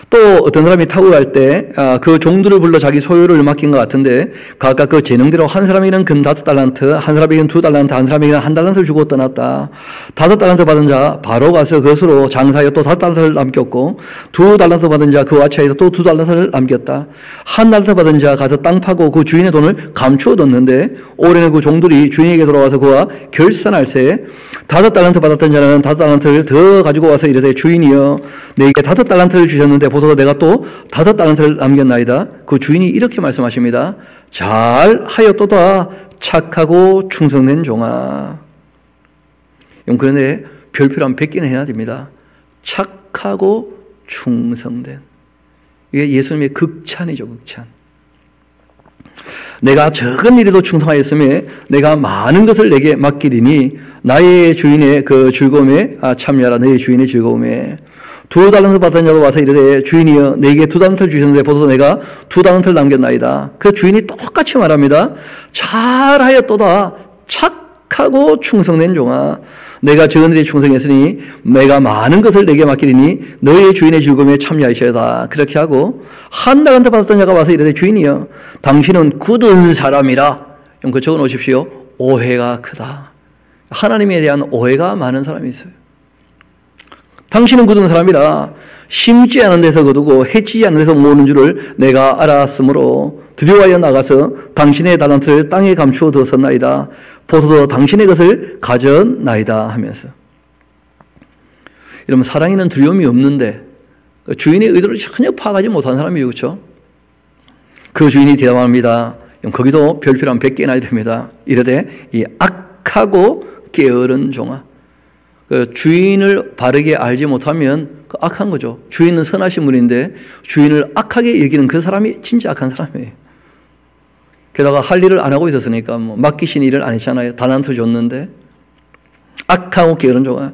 또 어떤 사람이 타고 갈 때 그 종들을 불러 자기 소유를 맡긴 것 같은데 각각 그 재능대로 한 사람에게는 금 5달란트, 한 사람에게는 2달란트, 한 사람에게는 1달란트를 주고 떠났다. 5달란트 받은 자 바로 가서 그것으로 장사하여 또 5달란트를 남겼고 2달란트 받은 자 그 와차에서 또 2달란트를 남겼다. 1달란트 받은 자 가서 땅 파고 그 주인의 돈을 감추어 뒀는데 올해는 그 종들이 주인에게 돌아와서 그와 결산할세 5달란트 받았던 자는 5달란트를 더 가지고 와서 이르되 주인이여 내게 5달란트를 주셨는데 보소서 내가 또 5달란트를 남겼나이다. 그 주인이 이렇게 말씀하십니다. 잘하였도다 착하고 충성된 종아. 그런데 별표로 한 100개는 해야 됩니다. 착하고 충성된. 이게 예수님의 극찬이죠. 극찬. 내가 적은 일에도 충성하였으며 내가 많은 것을 내게 맡기리니 나의 주인의 그 즐거움에 참여하라. 너의 주인의 즐거움에. 2달란트 받은 자도 와서 이르되 주인이여 내게 2달란트를 주셨는데 보소서 내가 2달란트를 남겼나이다. 그 주인이 똑같이 말합니다. 잘하였도다 착하고 충성된 종아. 내가 적은 일에 충성했으니 내가 많은 것을 내게 맡기리니 너의 주인의 즐거움에 참여하셔야다. 그렇게 하고 1달란트 받았던 자가 와서 이르되 주인이여 당신은 굳은 사람이라. 그 적어 놓으십시오. 오해가 크다. 하나님에 대한 오해가 많은 사람이 있어요. 당신은 굳은 사람이라 심지 않은 데서 거두고 해치지 않은 데서 모으는 줄을 내가 알았으므로 두려워하여 나가서 당신의 달란트를 땅에 감추어 두었었나이다. 보소서 당신의 것을 가졌나이다 하면서. 이러면 사랑에는 두려움이 없는데 주인의 의도를 전혀 파악하지 못한 사람이에요. 그렇죠? 그 주인이 대답합니다. 거기도 별표로 한 100개 나야 됩니다. 이르되 이 악하고 게으른 종아. 그 주인을 바르게 알지 못하면 그 악한 거죠. 주인은 선하신 분인데 주인을 악하게 여기는 그 사람이 진짜 악한 사람이에요. 게다가 할 일을 안 하고 있었으니까 뭐 맡기신 일을 안 했잖아요. 달란트 줬는데 악하고 게으른 종아,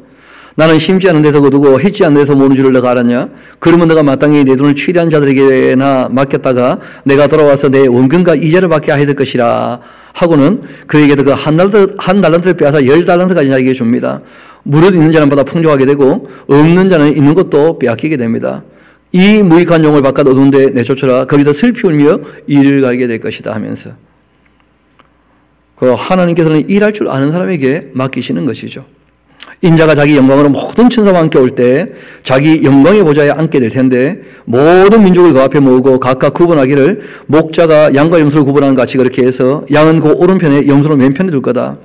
나는 심지 않은 데서 거두고 했지 않은 데서 모는 줄을 내가 알았냐? 그러면 내가 마땅히 내 돈을 취리한 자들에게나 맡겼다가 내가 돌아와서 내 원금과 이자를 받게 하야 될 것이라 하고는 그에게도 그 한 달란트를 빼앗아 10달란트까지 자기에게 줍니다. 무릇 있는 자는 보다 풍족하게 되고 없는 자는 있는 것도 빼앗기게 됩니다. 이 무익한 종을 바깥 어두운 데 내쫓으라. 거기서 슬피 울며 이를 갈게 될 것이다 하면서 그 하나님께서는 일할 줄 아는 사람에게 맡기시는 것이죠. 인자가 자기 영광으로 모든 천사와 함께 올 때 자기 영광의 보좌에 앉게 될 텐데 모든 민족을 그 앞에 모으고 각각 구분하기를 목자가 양과 염소를 구분하는 같이 그렇게 해서 양은 그 오른편에 염소는 왼편에 둘 거다.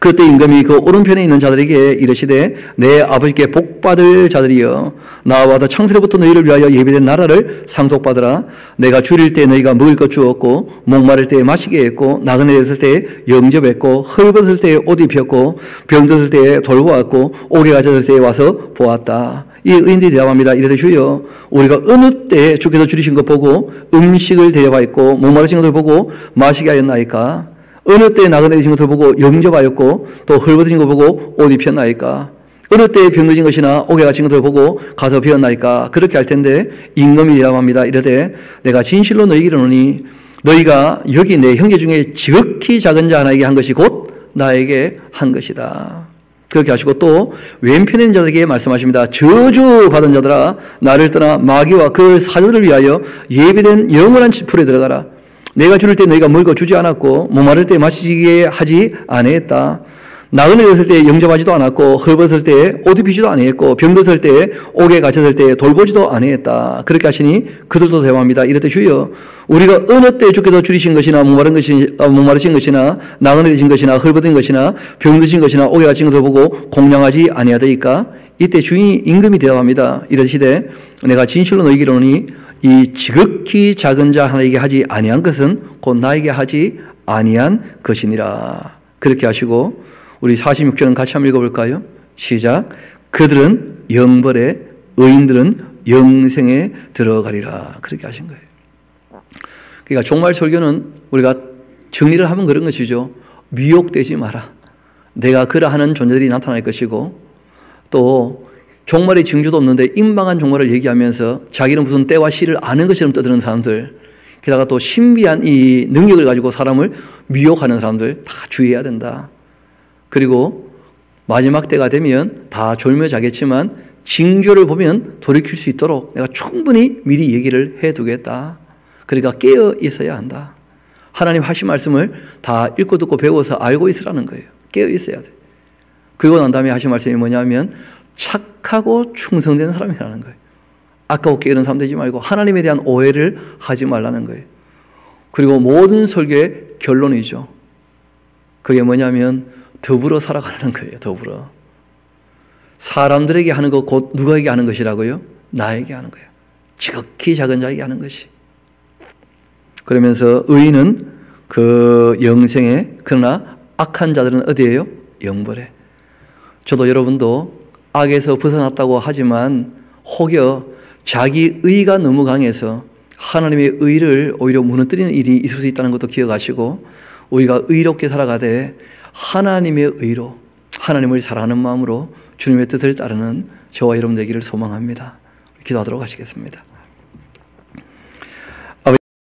그때 임금이 그 오른편에 있는 자들에게 이르시되 내 아버지께 복받을 자들이여 나와 더 창세로부터 너희를 위하여 예비된 나라를 상속받으라. 내가 줄일 때 너희가 먹을 것 주었고 목마를 때 마시게 했고 나그네 됐을 때 영접했고 헐벗을 때 옷 입혔고 병들었을 때 돌보았고 옥에 갇혔을 때 와서 보았다. 이 의인들이 대답합니다. 이르되 주여 우리가 어느 때 주께서 줄이신 것 보고 음식을 대접하였고 목마르신 것을 보고 마시게 하였나이까? 어느 때 나그네 되신 것을 보고 영접하였고 또 헐벗으신 것을 보고 옷 입혔나이까? 어느 때 병드신 것이나 옥에 갇힌 것을 보고 가서 배웠나이까? 그렇게 할 텐데 임금이 대답합니다. 이르되 내가 진실로 너희에게 이르노니 너희가 여기 내 형제 중에 지극히 작은 자 하나에게 한 것이 곧 나에게 한 것이다. 그렇게 하시고 또 왼편에 있는 자들에게 말씀하십니다. 저주받은 자들아 나를 떠나 마귀와 그 사자들을 위하여 예비된 영원한 풀에 들어가라. 내가 줄일 때 너희가 먹을 거 주지 않았고 목마를 때 마시게 하지 아니했다. 나그네 됐을 때 영접하지도 않았고 헐벗을 때 옷 입히지도 아니했고 병들었을 때 옥에 갇혔을 때 돌보지도 아니했다. 그렇게 하시니 그들도 대답합니다. 이랬되 주여 우리가 어느 때 주께서 줄이신 것이나 목마르신 것이나 나그네 되신 것이나 헐벗은 것이나 병드신 것이나 옥에 갇힌 것을 보고 공양하지 아니하더이까? 이때 주인이 임금이 대답합니다. 이르시되 내가 진실로 너희에게 이르노니 이 지극히 작은 자 하나에게 하지 아니한 것은 곧 나에게 하지 아니한 것이니라. 그렇게 하시고 우리 46절은 같이 한번 읽어볼까요? 시작. 그들은 영벌에 의인들은 영생에 들어가리라. 그렇게 하신 거예요. 그러니까 종말 설교는 우리가 정리를 하면 그런 것이죠. 미혹되지 마라. 내가 그러하는 존재들이 나타날 것이고 또 종말의 징조도 없는데 임박한 종말을 얘기하면서 자기는 무슨 때와 시를 아는 것처럼 떠드는 사람들, 게다가 또 신비한 이 능력을 가지고 사람을 미혹하는 사람들 다 주의해야 된다. 그리고 마지막 때가 되면 다 졸며 자겠지만 징조를 보면 돌이킬 수 있도록 내가 충분히 미리 얘기를 해두겠다. 그러니까 깨어 있어야 한다. 하나님 하신 말씀을 다 읽고 듣고 배워서 알고 있으라는 거예요. 깨어 있어야 돼. 그리고 난 다음에 하신 말씀이 뭐냐면 착하고 충성된 사람이라는 거예요. 아까워 깨어있는 사람 되지 말고 하나님에 대한 오해를 하지 말라는 거예요. 그리고 모든 설교의 결론이죠. 그게 뭐냐면 더불어 살아가는 거예요. 더불어. 사람들에게 하는 것 곧 누구에게 하는 것이라고요? 나에게 하는 거예요. 지극히 작은 자에게 하는 것이. 그러면서 의인은 그 영생에, 그러나 악한 자들은 어디예요? 영벌에. 저도 여러분도 악에서 벗어났다고 하지만 혹여 자기 의가 너무 강해서 하나님의 의를 오히려 무너뜨리는 일이 있을 수 있다는 것도 기억하시고 우리가 의롭게 살아가되 하나님의 의로 하나님을 사랑하는 마음으로 주님의 뜻을 따르는 저와 여러분 되기를 소망합니다. 기도하도록 하시겠습니다.